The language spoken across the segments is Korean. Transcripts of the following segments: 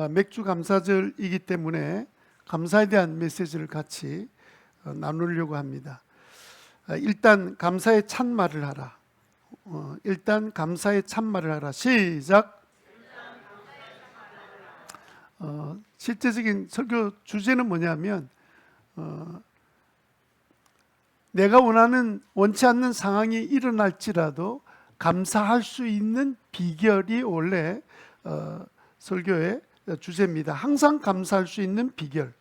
맥주 감사절이기 때문에 감사에 대한 메시지를 같이 나누려고 합니다. 일단 감사의 참말을 하라. 일단 감사의 참말을 하라. 시작. 실제적인 설교 주제는 뭐냐면 내가 원치 않는 상황이 일어날지라도 감사할 수 있는 비결이 원래 설교의 주제입니다. 항상 감사할 수 있는 비결,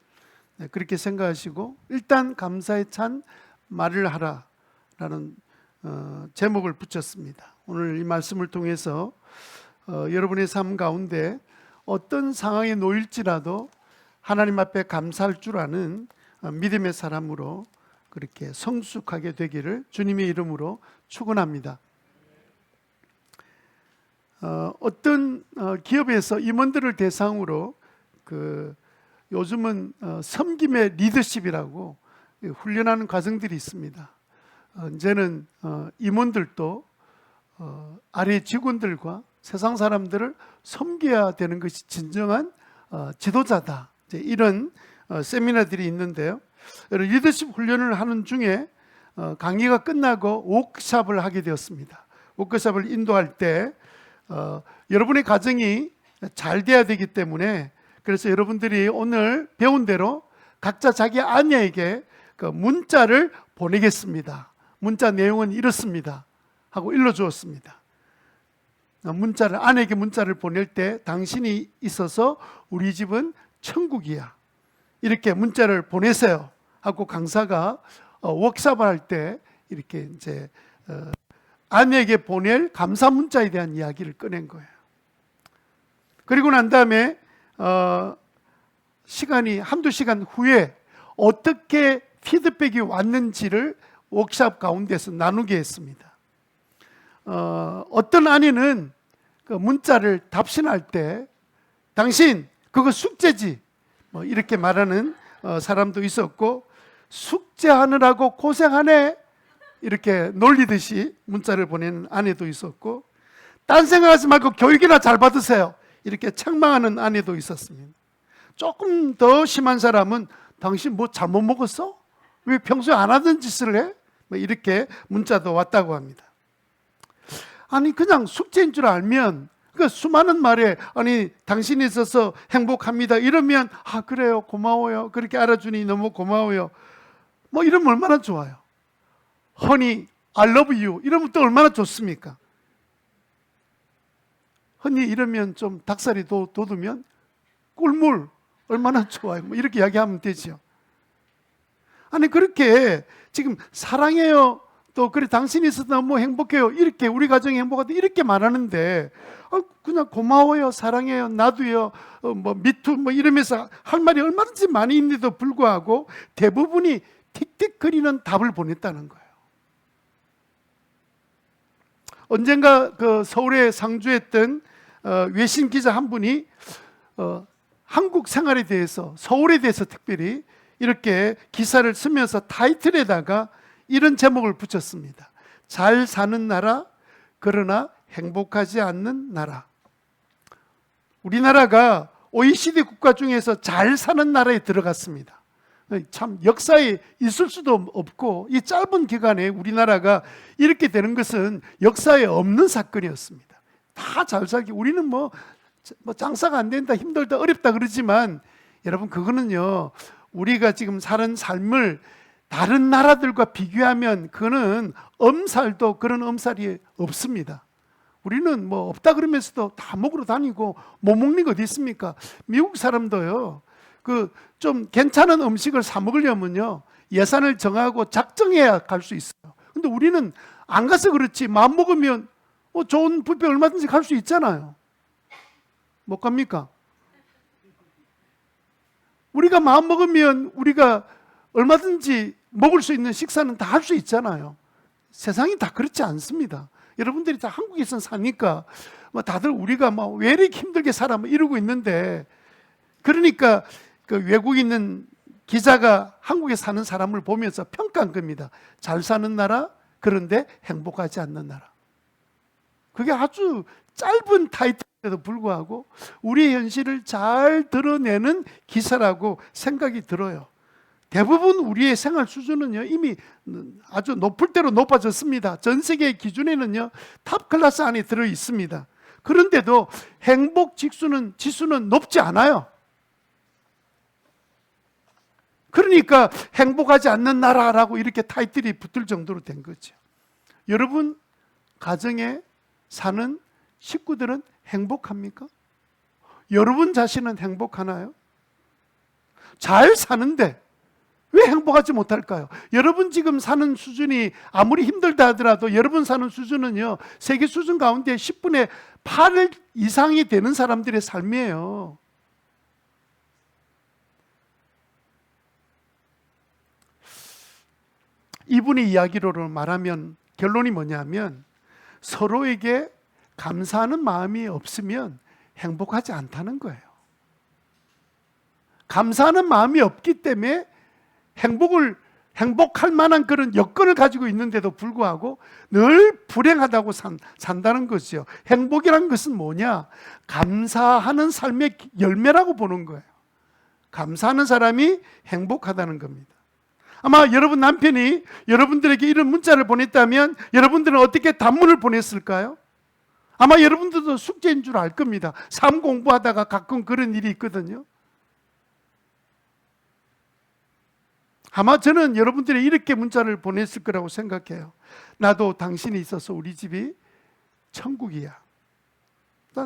그렇게 생각하시고 일단 감사의 찬 말을 하라라는 제목을 붙였습니다. 오늘 이 말씀을 통해서 여러분의 삶 가운데 어떤 상황에 놓일지라도 하나님 앞에 감사할 줄 아는 믿음의 사람으로 그렇게 성숙하게 되기를 주님의 이름으로 축원합니다. 어떤 기업에서 임원들을 대상으로 요즘은 섬김의 리더십이라고 훈련하는 과정들이 있습니다. 이제는 임원들도 아래 직원들과 세상 사람들을 섬겨야 되는 것이 진정한 지도자다, 이런 세미나들이 있는데요. 리더십 훈련을 하는 중에 강의가 끝나고 워크숍을 하게 되었습니다. 워크숍을 인도할 때 여러분의 가정이 잘 돼야 되기 때문에, 그래서 여러분들이 오늘 배운 대로 각자 자기 아내에게 문자를 보내겠습니다. 문자 내용은 이렇습니다 하고 일러주었습니다. 아내에게 문자를 보낼 때 당신이 있어서 우리 집은 천국이야, 이렇게 문자를 보내세요 하고 강사가 워크숍을 할 때 이렇게 이제 아내에게 보낼 감사 문자에 대한 이야기를 꺼낸 거예요. 그리고 난 다음에 시간이 한두 시간 후에 어떻게 피드백이 왔는지를 워크숍 가운데서 나누게 했습니다. 어떤 아내는 그 문자를 답신할 때 당신 그거 숙제지, 이렇게 말하는 사람도 있었고, 숙제하느라고 고생하네, 이렇게 놀리듯이 문자를 보내는 아내도 있었고, 딴 생각하지 말고 교육이나 잘 받으세요, 이렇게 책망하는 아내도 있었습니다. 조금 더 심한 사람은 당신 뭐 잘못 먹었어? 왜 평소에 안 하던 짓을 해? 이렇게 문자도 왔다고 합니다. 아니 그냥 숙제인 줄 알면 그 수많은 말에 당신이 있어서 행복합니다 이러면 그래요, 고마워요, 그렇게 알아주니 너무 고마워요, 이러면 얼마나 좋아요. Honey, I love you 이러면 또 얼마나 좋습니까? Honey 이러면 좀 닭살이 돋으면 꿀물 얼마나 좋아요, 이렇게 이야기하면 되죠. 아니 그렇게 지금 사랑해요, 또 그래 당신이 있어서 너무 행복해요, 이렇게 우리 가정이 행복하다 이렇게 말하는데 그냥 고마워요, 사랑해요, 나도요, 미투 이러면서 할 말이 얼마든지 많이 있는데도 불구하고 대부분이 틱틱거리는 답을 보냈다는 거예요. 언젠가 서울에 상주했던 외신 기자 한 분이 한국 생활에 대해서, 서울에 대해서 특별히 이렇게 기사를 쓰면서 타이틀에다가 이런 제목을 붙였습니다. 잘 사는 나라, 그러나 행복하지 않는 나라. 우리나라가 OECD 국가 중에서 잘 사는 나라에 들어갔습니다. 참 역사에 있을 수도 없고, 이 짧은 기간에 우리나라가 이렇게 되는 것은 역사에 없는 사건이었습니다. 다 잘 살기, 우리는 장사가 안 된다, 힘들다, 어렵다 그러지만 여러분 그거는요, 우리가 지금 사는 삶을 다른 나라들과 비교하면 그거는 엄살도 그런 엄살이 없습니다. 우리는 없다 그러면서도 다 먹으러 다니고 못 먹는 거 어디 있습니까? 미국 사람도요, 좀 괜찮은 음식을 사 먹으려면요 예산을 정하고 작정해야 갈 수 있어요. 근데 우리는 안 가서 그렇지, 마음 먹으면 좋은 뷔페 얼마든지 갈 수 있잖아요. 못 갑니까? 우리가 마음 먹으면 우리가 얼마든지 먹을 수 있는 식사는 다 할 수 있잖아요. 세상이 다 그렇지 않습니다. 여러분들이 다 한국에서 사니까 다들 우리가 왜 이렇게 힘들게 살아 이러고 있는데, 그러니까 외국에 있는 기자가 한국에 사는 사람을 보면서 평가한 겁니다. 잘 사는 나라, 그런데 행복하지 않는 나라. 그게 아주 짧은 타이틀 에도 불구하고 우리의 현실을 잘 드러내는 기사라고 생각이 들어요. 대부분 우리의 생활 수준은요, 이미 아주 높을 대로 높아졌습니다. 전 세계 기준에는요, 탑 클래스 안에 들어 있습니다. 그런데도 행복 지수는 높지 않아요. 그러니까 행복하지 않는 나라라고 이렇게 타이틀이 붙을 정도로 된 거죠. 여러분 가정에 사는 식구들은 행복합니까? 여러분 자신은 행복하나요? 잘 사는데 왜 행복하지 못할까요? 여러분 지금 사는 수준이 아무리 힘들다 하더라도 여러분 사는 수준은요, 세계 수준 가운데 10분의 8 이상이 되는 사람들의 삶이에요. 이분의 이야기로 말하면 결론이 뭐냐면, 서로에게 감사하는 마음이 없으면 행복하지 않다는 거예요. 감사하는 마음이 없기 때문에 행복할 만한 그런 여건을 가지고 있는데도 불구하고 늘 불행하다고 산다는 거죠. 행복이란 것은 뭐냐? 감사하는 삶의 열매라고 보는 거예요. 감사하는 사람이 행복하다는 겁니다. 아마 여러분 남편이 여러분들에게 이런 문자를 보냈다면 여러분들은 어떻게 단문을 보냈을까요? 아마 여러분들도 숙제인 줄 알 겁니다. 삶 공부하다가 가끔 그런 일이 있거든요. 아마 저는 여러분들이 이렇게 문자를 보냈을 거라고 생각해요. 나도 당신이 있어서 우리 집이 천국이야.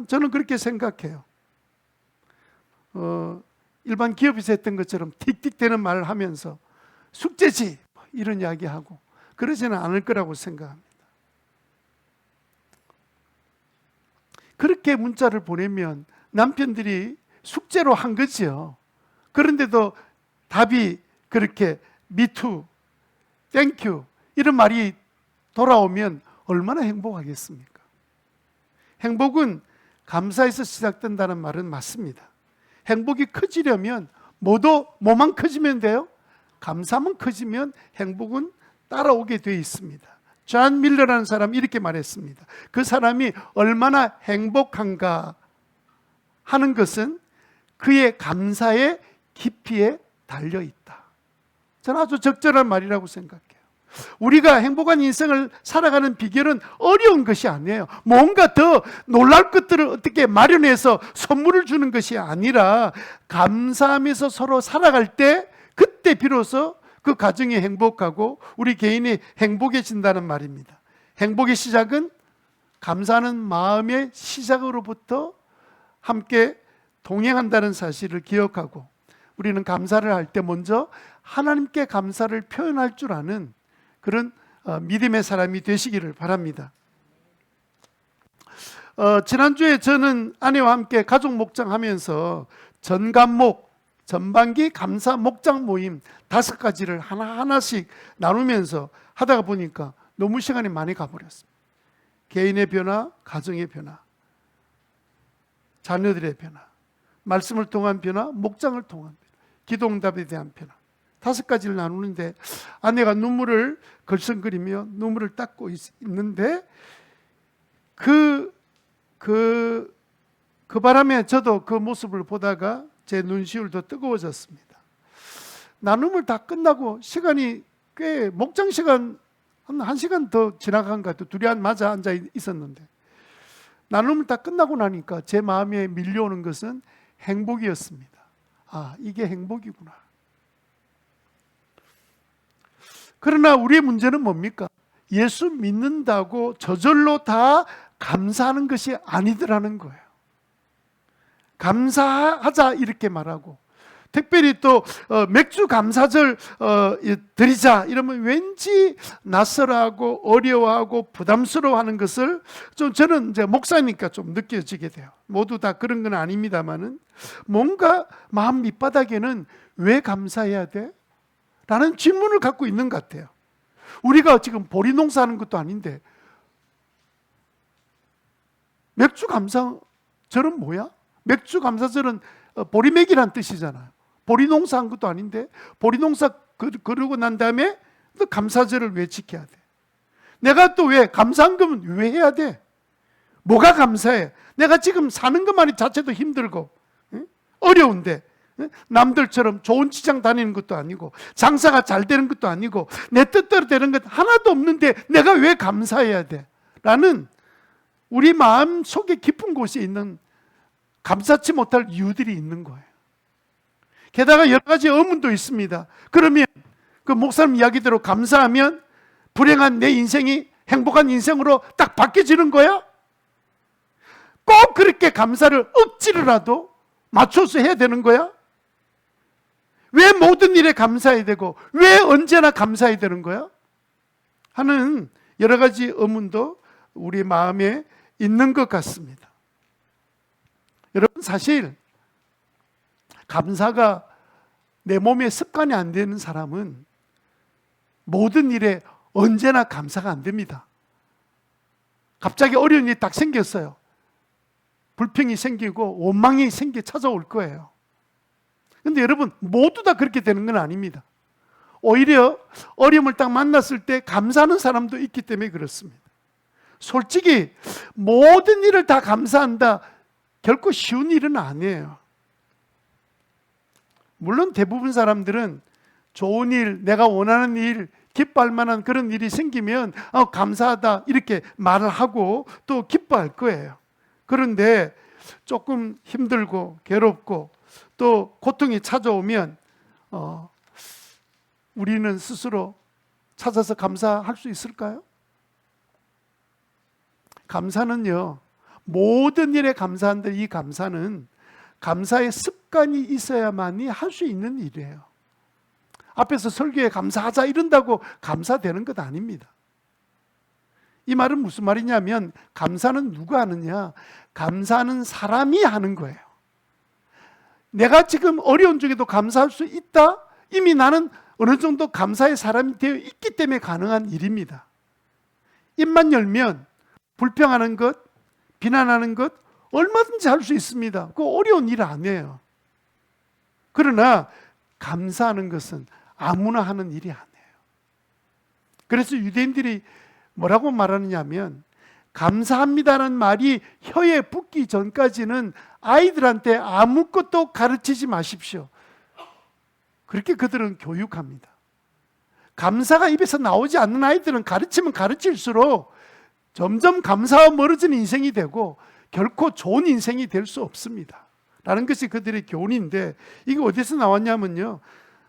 저는 그렇게 생각해요. 일반 기업에서 했던 것처럼 틱틱대는 말을 하면서 숙제지 이런 이야기하고 그러지는 않을 거라고 생각합니다. 그렇게 문자를 보내면 남편들이 숙제로 한 거지요. 그런데도 답이 그렇게 미투, 땡큐 이런 말이 돌아오면 얼마나 행복하겠습니까? 행복은 감사에서 시작된다는 말은 맞습니다. 행복이 커지려면 뭐만 커지면 돼요? 감사만 커지면 행복은 따라오게 되어 있습니다. 존 밀러라는 사람이 이렇게 말했습니다. 그 사람이 얼마나 행복한가 하는 것은 그의 감사의 깊이에 달려있다. 저는 아주 적절한 말이라고 생각해요. 우리가 행복한 인생을 살아가는 비결은 어려운 것이 아니에요. 뭔가 더 놀랄 것들을 어떻게 마련해서 선물을 주는 것이 아니라 감사하면서 서로 살아갈 때 그때 비로소 그 가정이 행복하고 우리 개인이 행복해진다는 말입니다. 행복의 시작은 감사하는 마음의 시작으로부터 함께 동행한다는 사실을 기억하고 우리는 감사를 할 때 먼저 하나님께 감사를 표현할 줄 아는 그런 믿음의 사람이 되시기를 바랍니다. 지난주에 저는 아내와 함께 가족 목장하면서 전반기 감사 목장 모임 5가지를 하나씩 나누면서 하다가 보니까 너무 시간이 많이 가버렸습니다. 개인의 변화, 가정의 변화, 자녀들의 변화, 말씀을 통한 변화, 목장을 통한 변화, 기도응답에 대한 변화 5가지를 나누는데 아내가 눈물을 걸썽거리며 눈물을 닦고 있는데 그 바람에 저도 그 모습을 보다가 제 눈시울 더 뜨거워졌습니다. 나눔을 다 끝나고 시간이 꽤 목장 시간 한 1시간 더 지나간 것 같아요. 둘이 맞아 앉아 있었는데 나눔을 다 끝나고 나니까 제 마음에 밀려오는 것은 행복이었습니다. 아, 이게 행복이구나. 그러나 우리의 문제는 뭡니까? 예수 믿는다고 저절로 다 감사하는 것이 아니더라는 거예요. 감사하자 이렇게 말하고 특별히 또 맥주 감사절 드리자 이러면 왠지 낯설어하고 어려워하고 부담스러워하는 것을 좀 저는 이제 목사니까 좀 느껴지게 돼요. 모두 다 그런 건 아닙니다만은 뭔가 마음 밑바닥에는 왜 감사해야 돼? 라는 질문을 갖고 있는 것 같아요. 우리가 지금 보리 농사하는 것도 아닌데 맥주 감사절은 뭐야? 맥주 감사절은 보리맥이란 뜻이잖아요. 보리 농사한 것도 아닌데 보리 농사 그러고 난 다음에 또 감사절을 왜 지켜야 돼? 내가 또 왜 감사한 거면 왜 해야 돼? 뭐가 감사해? 내가 지금 사는 것만이 자체도 힘들고 어려운데 남들처럼 좋은 직장 다니는 것도 아니고 장사가 잘 되는 것도 아니고 내 뜻대로 되는 것 하나도 없는데 내가 왜 감사해야 돼? 라는 우리 마음 속에 깊은 곳에 있는 감사치 못할 이유들이 있는 거예요. 게다가 여러 가지 의문도 있습니다. 그러면 그 목사님 이야기대로 감사하면 불행한 내 인생이 행복한 인생으로 딱 바뀌어지는 거야? 꼭 그렇게 감사를 억지로라도 맞춰서 해야 되는 거야? 왜 모든 일에 감사해야 되고 왜 언제나 감사해야 되는 거야? 하는 여러 가지 의문도 우리 마음에 있는 것 같습니다. 여러분, 사실 감사가 내 몸에 습관이 안 되는 사람은 모든 일에 언제나 감사가 안 됩니다. 갑자기 어려운 일이 딱 생겼어요. 불평이 생기고 원망이 찾아올 거예요. 그런데 여러분, 모두 다 그렇게 되는 건 아닙니다. 오히려 어려움을 딱 만났을 때 감사하는 사람도 있기 때문에 그렇습니다. 솔직히 모든 일을 다 감사한다, 결코 쉬운 일은 아니에요. 물론 대부분 사람들은 좋은 일, 내가 원하는 일, 기뻐할 만한 그런 일이 생기면 감사하다 이렇게 말을 하고 또 기뻐할 거예요. 그런데 조금 힘들고 괴롭고 또 고통이 찾아오면 우리는 스스로 찾아서 감사할 수 있을까요? 감사는요, 모든 일에 감사한데 이 감사는 감사의 습관이 있어야만이 할 수 있는 일이에요. 앞에서 설교에 감사하자 이런다고 감사되는 것 아닙니다. 이 말은 무슨 말이냐면 감사는 누가 하느냐? 감사하는 사람이 하는 거예요. 내가 지금 어려운 중에도 감사할 수 있다? 이미 나는 어느 정도 감사의 사람이 되어 있기 때문에 가능한 일입니다. 입만 열면 불평하는 것, 비난하는 것 얼마든지 할 수 있습니다. 그거 어려운 일 아니에요. 그러나 감사하는 것은 아무나 하는 일이 아니에요. 그래서 유대인들이 뭐라고 말하느냐면 감사합니다라는 말이 혀에 붙기 전까지는 아이들한테 아무것도 가르치지 마십시오. 그렇게 그들은 교육합니다. 감사가 입에서 나오지 않는 아이들은 가르치면 가르칠수록 점점 감사와 멀어지는 인생이 되고 결코 좋은 인생이 될 수 없습니다. 라는 것이 그들의 교훈인데, 이게 어디서 나왔냐면요,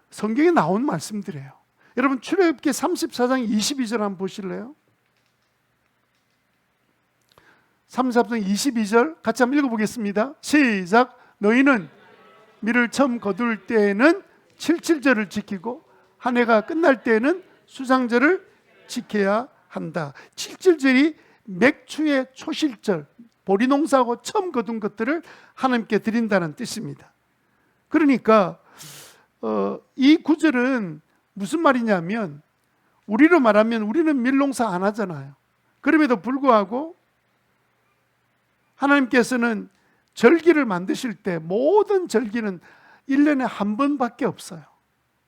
성경에 나온 말씀들이에요. 여러분, 출애굽기 34장 22절 한번 보실래요? 34장 22절 같이 한번 읽어보겠습니다. 시작. 너희는 밀을 처음 거둘 때에는 77절을 지키고 한 해가 끝날 때에는 수장절을 지켜야 한다. 77절이 맥추의 초실절, 보리농사하고 처음 거둔 것들을 하나님께 드린다는 뜻입니다. 그러니까 이 구절은 무슨 말이냐면, 우리로 말하면 우리는 밀농사 안 하잖아요. 그럼에도 불구하고 하나님께서는 절기를 만드실 때 모든 절기는 1년에 한 번밖에 없어요.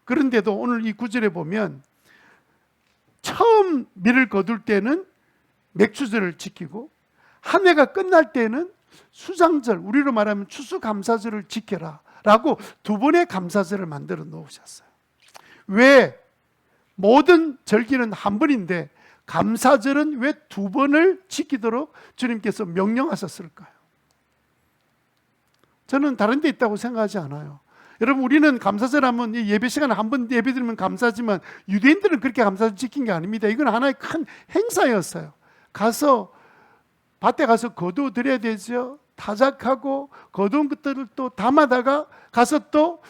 그런데도 오늘 이 구절에 보면 처음 밀을 거둘 때는 맥추절을 지키고 한 해가 끝날 때는 수장절, 우리로 말하면 추수감사절을 지켜라 라고 두 번의 감사절을 만들어 놓으셨어요. 왜? 모든 절기는 한 번인데 감사절은 왜 두 번을 지키도록 주님께서 명령하셨을까요? 저는 다른 데 있다고 생각하지 않아요. 여러분, 우리는 감사절 하면 예배 시간에 한 번 예배 드리면 감사하지만 유대인들은 그렇게 감사절 지킨 게 아닙니다. 이건 하나의 큰 행사였어요. 가서 밭에 가서 거두어 드려야 되죠. 타작하고 거두은 것들을 또 담아다가 가서 또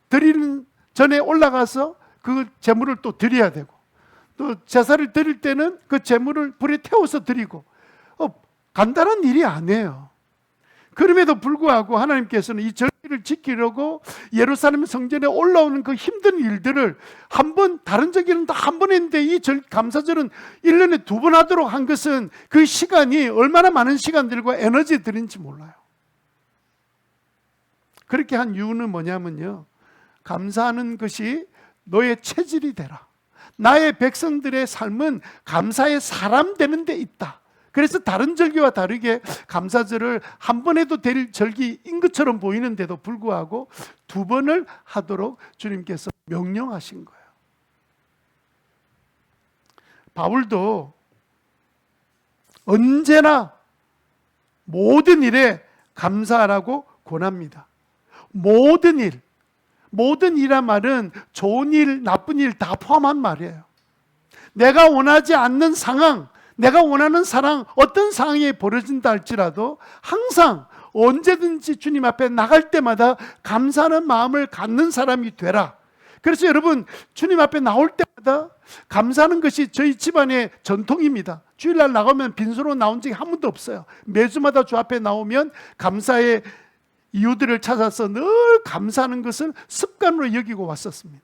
드리는 전에 올라가서 그 제물을 또 드려야 되고, 또 제사를 드릴 때는 그 제물을 불에 태워서 드리고, 간단한 일이 아니에요. 그럼에도 불구하고 하나님께서는 이 절기를 지키려고 예루살렘 성전에 올라오는 그 힘든 일들을 한 번, 다른 절기는 다 한 번 했는데 이 감사절은 1년에 두 번 하도록 한 것은 그 시간이 얼마나 많은 시간들과 에너지 들인지 몰라요. 그렇게 한 이유는 뭐냐면요, 감사하는 것이 너의 체질이 되라. 나의 백성들의 삶은 감사의 사람 되는 데 있다. 그래서 다른 절기와 다르게 감사절을 한 번 해도 될 절기인 것처럼 보이는데도 불구하고 두 번을 하도록 주님께서 명령하신 거예요. 바울도 언제나 모든 일에 감사하라고 권합니다. 모든 일, 모든 일이란 말은 좋은 일, 나쁜 일 다 포함한 말이에요. 내가 원하지 않는 상황, 내가 원하는 사랑, 어떤 상황이 벌어진다 할지라도 항상 언제든지 주님 앞에 나갈 때마다 감사하는 마음을 갖는 사람이 되라. 그래서 여러분, 주님 앞에 나올 때마다 감사하는 것이 저희 집안의 전통입니다. 주일날 나가면 빈손으로 나온 적이 한 번도 없어요. 매주마다 주 앞에 나오면 감사의 이유들을 찾아서 늘 감사하는 것을 습관으로 여기고 왔었습니다.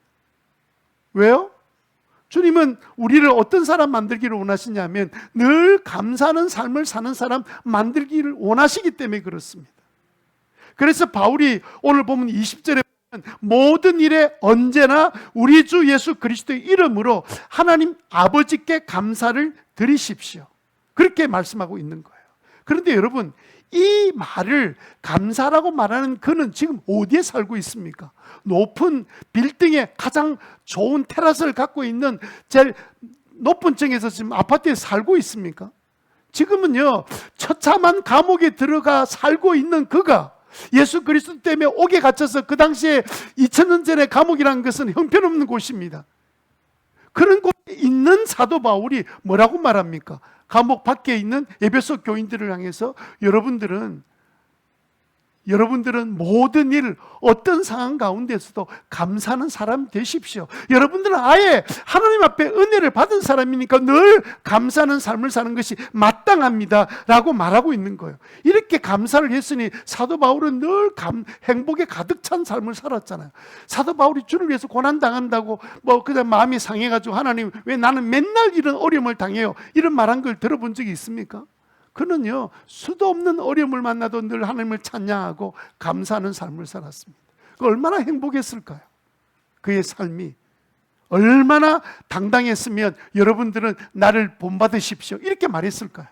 왜요? 주님은 우리를 어떤 사람 만들기를 원하시냐면 늘 감사하는 삶을 사는 사람 만들기를 원하시기 때문에 그렇습니다. 그래서 바울이 오늘 보면 20절에 모든 일에 언제나 우리 주 예수 그리스도의 이름으로 하나님 아버지께 감사를 드리십시오. 그렇게 말씀하고 있는 거예요. 그런데 여러분, 이 말을 감사라고 말하는 그는 지금 어디에 살고 있습니까? 높은 빌딩에 가장 좋은 테라스를 갖고 있는 제일 높은 층에서 지금 아파트에 살고 있습니까? 지금은요, 처참한 감옥에 들어가 살고 있는 그가 예수 그리스도 때문에 옥에 갇혀서 그 당시에 2000년 전의 감옥이라는 것은 형편없는 곳입니다. 그런 곳에 있는 사도 바울이 뭐라고 말합니까? 감옥 밖에 있는 에베소 교인들을 향해서 여러분들은 모든 일, 어떤 상황 가운데서도 감사하는 사람 되십시오. 여러분들은 아예 하나님 앞에 은혜를 받은 사람이니까 늘 감사하는 삶을 사는 것이 마땅합니다 라고 말하고 있는 거예요. 이렇게 감사를 했으니 사도 바울은 늘 행복에 가득 찬 삶을 살았잖아요. 사도 바울이 주를 위해서 고난당한다고 그냥 마음이 상해가지고 하나님 왜 나는 맨날 이런 어려움을 당해요, 이런 말한 걸 들어본 적이 있습니까? 그는요, 수도 없는 어려움을 만나도 늘 하나님을 찬양하고 감사하는 삶을 살았습니다. 얼마나 행복했을까요? 그의 삶이 얼마나 당당했으면 여러분들은 나를 본받으십시오 이렇게 말했을까요?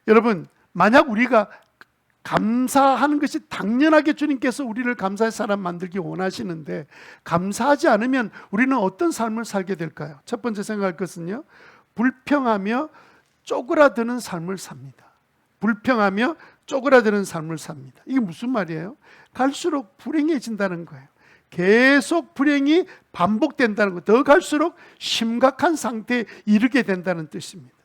여러분, 만약 우리가 감사하는 것이 당연하게 주님께서 우리를 감사의 사람 만들기 원하시는데 감사하지 않으면 우리는 어떤 삶을 살게 될까요? 첫 번째 생각할 것은요, 불평하며 쪼그라드는 삶을 삽니다. 불평하며 쪼그라드는 삶을 삽니다. 이게 무슨 말이에요? 갈수록 불행해진다는 거예요. 계속 불행이 반복된다는 거, 더 갈수록 심각한 상태에 이르게 된다는 뜻입니다.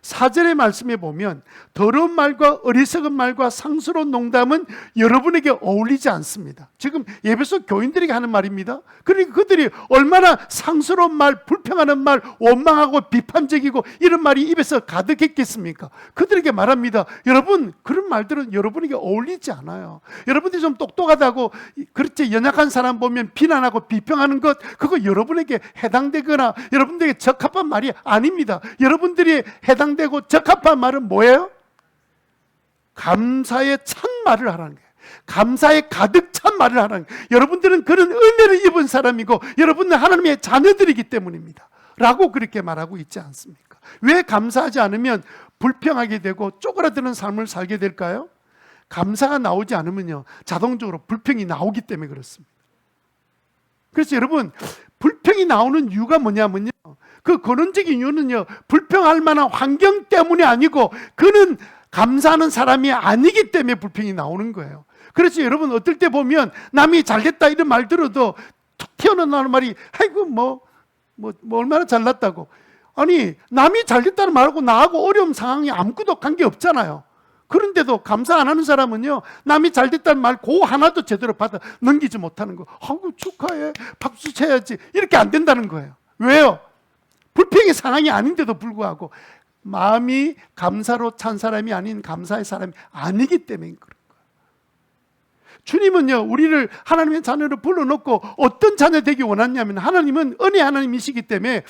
4절의 말씀에 보면 더러운 말과 어리석은 말과 상스러운 농담은 여러분에게 어울리지 않습니다. 지금 에베소 교인들에게 하는 말입니다. 그러니까 그들이 얼마나 상스러운 말, 불평하는 말, 원망하고 비판적이고 이런 말이 입에서 가득했겠습니까? 그들에게 말합니다. 여러분, 그런 말들은 여러분에게 어울리지 않아요. 여러분들이 좀 똑똑하다고 그렇지 연약한 사람 보면 비난하고 비평하는 것, 그거 여러분에게 해당되거나 여러분들에게 적합한 말이 아닙니다. 여러분들이 해당되고 적합한 말은 뭐예요? 감사에 찬 말을 하라는 거예요. 감사에 가득 찬 말을 하라는 거예요. 여러분들은 그런 은혜를 입은 사람이고 여러분은 하나님의 자녀들이기 때문입니다 라고 그렇게 말하고 있지 않습니까? 왜 감사하지 않으면 불평하게 되고 쪼그라드는 삶을 살게 될까요? 감사가 나오지 않으면요, 자동적으로 불평이 나오기 때문에 그렇습니다. 그래서 여러분, 불평이 나오는 이유가 뭐냐면요, 그 근원적인 이유는요, 불평할 만한 환경 때문이 아니고 그는 감사하는 사람이 아니기 때문에 불평이 나오는 거예요. 그래서 여러분, 어떨 때 보면 남이 잘됐다 이런 말 들어도 툭 튀어나오는 말이 아이고 뭐 얼마나 잘났다고. 아니, 남이 잘됐다는 말하고 나하고 어려운 상황이 아무것도 관계없잖아요. 그런데도 감사 안 하는 사람은요, 남이 잘됐다는 말 그 하나도 제대로 받아 넘기지 못하는 거. 아이고 축하해, 박수 쳐야지, 이렇게 안 된다는 거예요. 왜요? 불평의 상황이 아닌데도 불구하고 마음이 감사로 찬 사람이 아닌 감사의 사람이 아니기 때문에 그런 거예요. 주님은요, 우리를 하나님의 자녀로 불러놓고 어떤 자녀 되기 원하냐면, 하나님은 은혜 하나님이시기 때문에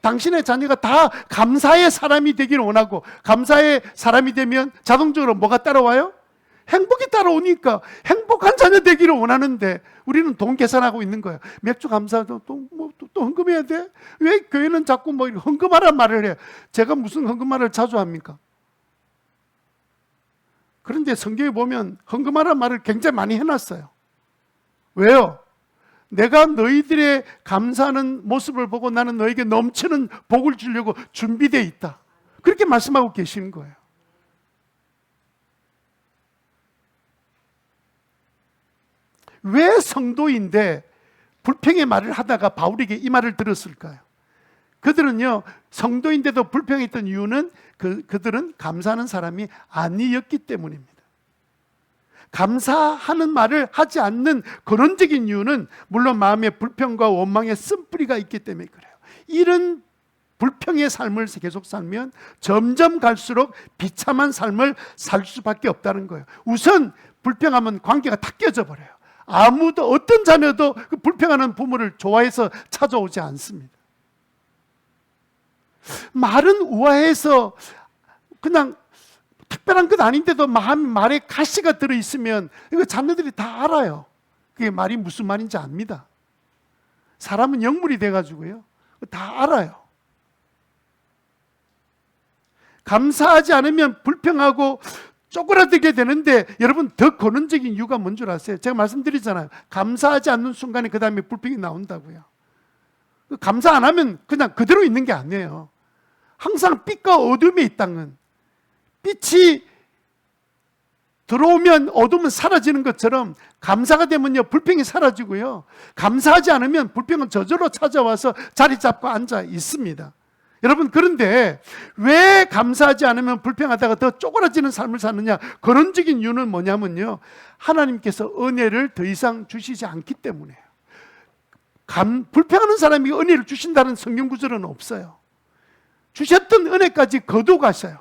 당신의 자녀가 다 감사의 사람이 되기를 원하고, 감사의 사람이 되면 자동적으로 뭐가 따라와요? 행복이 따라오니까 행복한 자녀 되기를 원하는데 우리는 돈 계산하고 있는 거예요. 맥주 감사도 또 헌금해야 돼? 왜 교회는 자꾸 뭐 헌금하란 말을 해요? 제가 무슨 헌금말을 자주 합니까? 그런데 성경에 보면 헌금하란 말을 굉장히 많이 해놨어요. 왜요? 내가 너희들의 감사하는 모습을 보고 나는 너에게 넘치는 복을 주려고 준비되어 있다. 그렇게 말씀하고 계시는 거예요. 왜 성도인데 불평의 말을 하다가 바울에게 이 말을 들었을까요? 그들은요, 성도인데도 불평했던 이유는 그들은 감사하는 사람이 아니었기 때문입니다. 감사하는 말을 하지 않는 근원적인 이유는 물론 마음의 불평과 원망의 쓴뿌리가 있기 때문에 그래요. 이런 불평의 삶을 계속 살면 점점 갈수록 비참한 삶을 살 수밖에 없다는 거예요. 우선 불평하면 관계가 다 깨져 버려요. 아무도 어떤 자녀도 그 불평하는 부모를 좋아해서 찾아오지 않습니다. 말은 우아해서 그냥 특별한 것 아닌데도 말에 가시가 들어있으면 이거 자녀들이 다 알아요. 그게 말이 무슨 말인지 압니다. 사람은 영물이 돼가지고요, 다 알아요. 감사하지 않으면 불평하고 쪼그라들게 되는데, 여러분 더 근원적인 이유가 뭔 줄 아세요? 제가 말씀드리잖아요. 감사하지 않는 순간에 그 다음에 불평이 나온다고요. 감사 안 하면 그냥 그대로 있는 게 아니에요. 항상 빛과 어둠에 이 땅은 빛이 들어오면 어둠은 사라지는 것처럼 감사가 되면요, 불평이 사라지고요, 감사하지 않으면 불평은 저절로 찾아와서 자리 잡고 앉아 있습니다. 여러분, 그런데 왜 감사하지 않으면 불평하다가 더 쪼그라지는 삶을 사느냐? 근원적인 이유는 뭐냐면요, 하나님께서 은혜를 더 이상 주시지 않기 때문이에요. 불평하는 사람이 은혜를 주신다는 성경 구절은 없어요. 주셨던 은혜까지 거둬가셔요.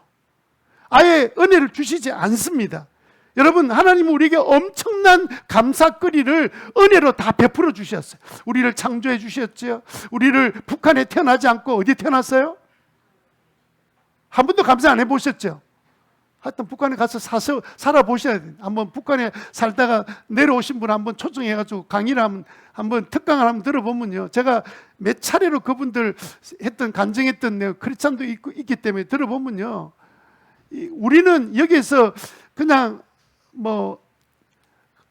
아예 은혜를 주시지 않습니다. 여러분, 하나님은 우리에게 엄청난 감사거리를 은혜로 다 베풀어 주셨어요. 우리를 창조해 주셨죠. 우리를 북한에 태어나지 않고 어디 태어났어요? 한 번도 감사 안 해보셨죠? 하여튼 북한에 가서 살아보셔야 돼요. 한번 북한에 살다가 내려오신 분 한번 초청해가지고 강의를 한번 특강을 한번 들어보면요, 제가 몇 차례로 그분들 했던 간증했던 크리스찬도 있기 때문에 들어보면요, 우리는 여기에서 그냥 뭐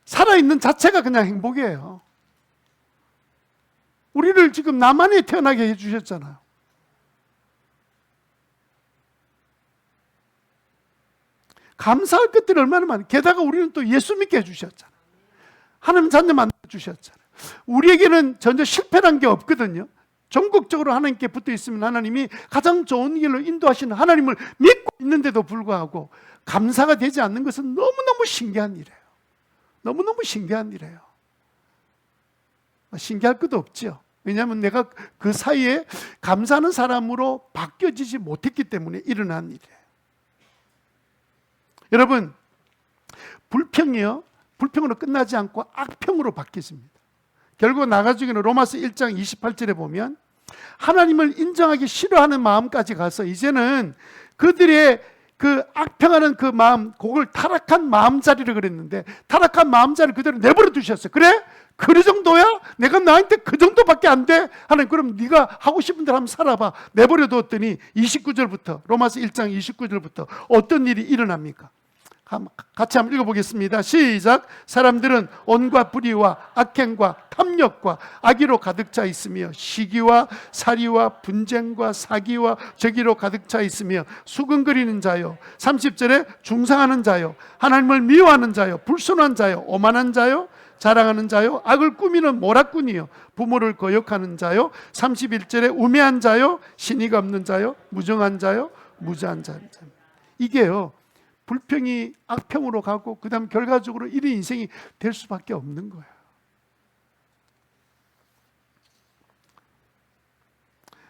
살아있는 자체가 그냥 행복이에요. 우리를 지금 남한에 태어나게 해주셨잖아요. 감사할 것들이 얼마나 많아요. 게다가 우리는 또 예수 믿게 해주셨잖아요. 하나님 자녀 만들어주셨잖아요. 우리에게는 전혀 실패란 게 없거든요. 전국적으로 하나님께 붙어 있으면 하나님이 가장 좋은 길로 인도하시는 하나님을 믿고 있는데도 불구하고 감사가 되지 않는 것은 너무너무 신기한 일이에요. 너무너무 신기한 일이에요. 신기할 것도 없죠. 왜냐하면 내가 그 사이에 감사하는 사람으로 바뀌어지지 못했기 때문에 일어난 일이에요. 여러분, 불평이요, 불평으로 끝나지 않고 악평으로 바뀌어집니다. 결국 나가중에는 로마서 1장 28절에 보면 하나님을 인정하기 싫어하는 마음까지 가서 이제는 그들의 그 악평하는 그 마음, 그걸 타락한 마음자리를 그랬는데, 타락한 마음자리를 그대로 내버려 두셨어요. 그래? 그 정도야? 내가 나한테 그 정도밖에 안 돼? 하나님, 그럼 네가 하고 싶은 대로 한번 살아봐. 내버려 두었더니 29절부터, 로마서 1장 29절부터 어떤 일이 일어납니까? 같이 한번 읽어보겠습니다. 시작. 사람들은 온갖 불의와 악행과 탐욕과 악의로 가득 차 있으며 시기와 살이와 분쟁과 사기와 저기로 가득 차 있으며 수근거리는 자요, 30절에 중상하는 자요, 하나님을 미워하는 자요, 불순한 자요, 오만한 자요, 자랑하는 자요, 악을 꾸미는 모략꾼이요, 부모를 거역하는 자요, 31절에 우매한 자요, 신의가 없는 자요, 무정한 자요, 무자한 자요. 이게요, 불평이 악평으로 가고 그 다음 결과적으로 이런 인생이 될 수밖에 없는 거예요.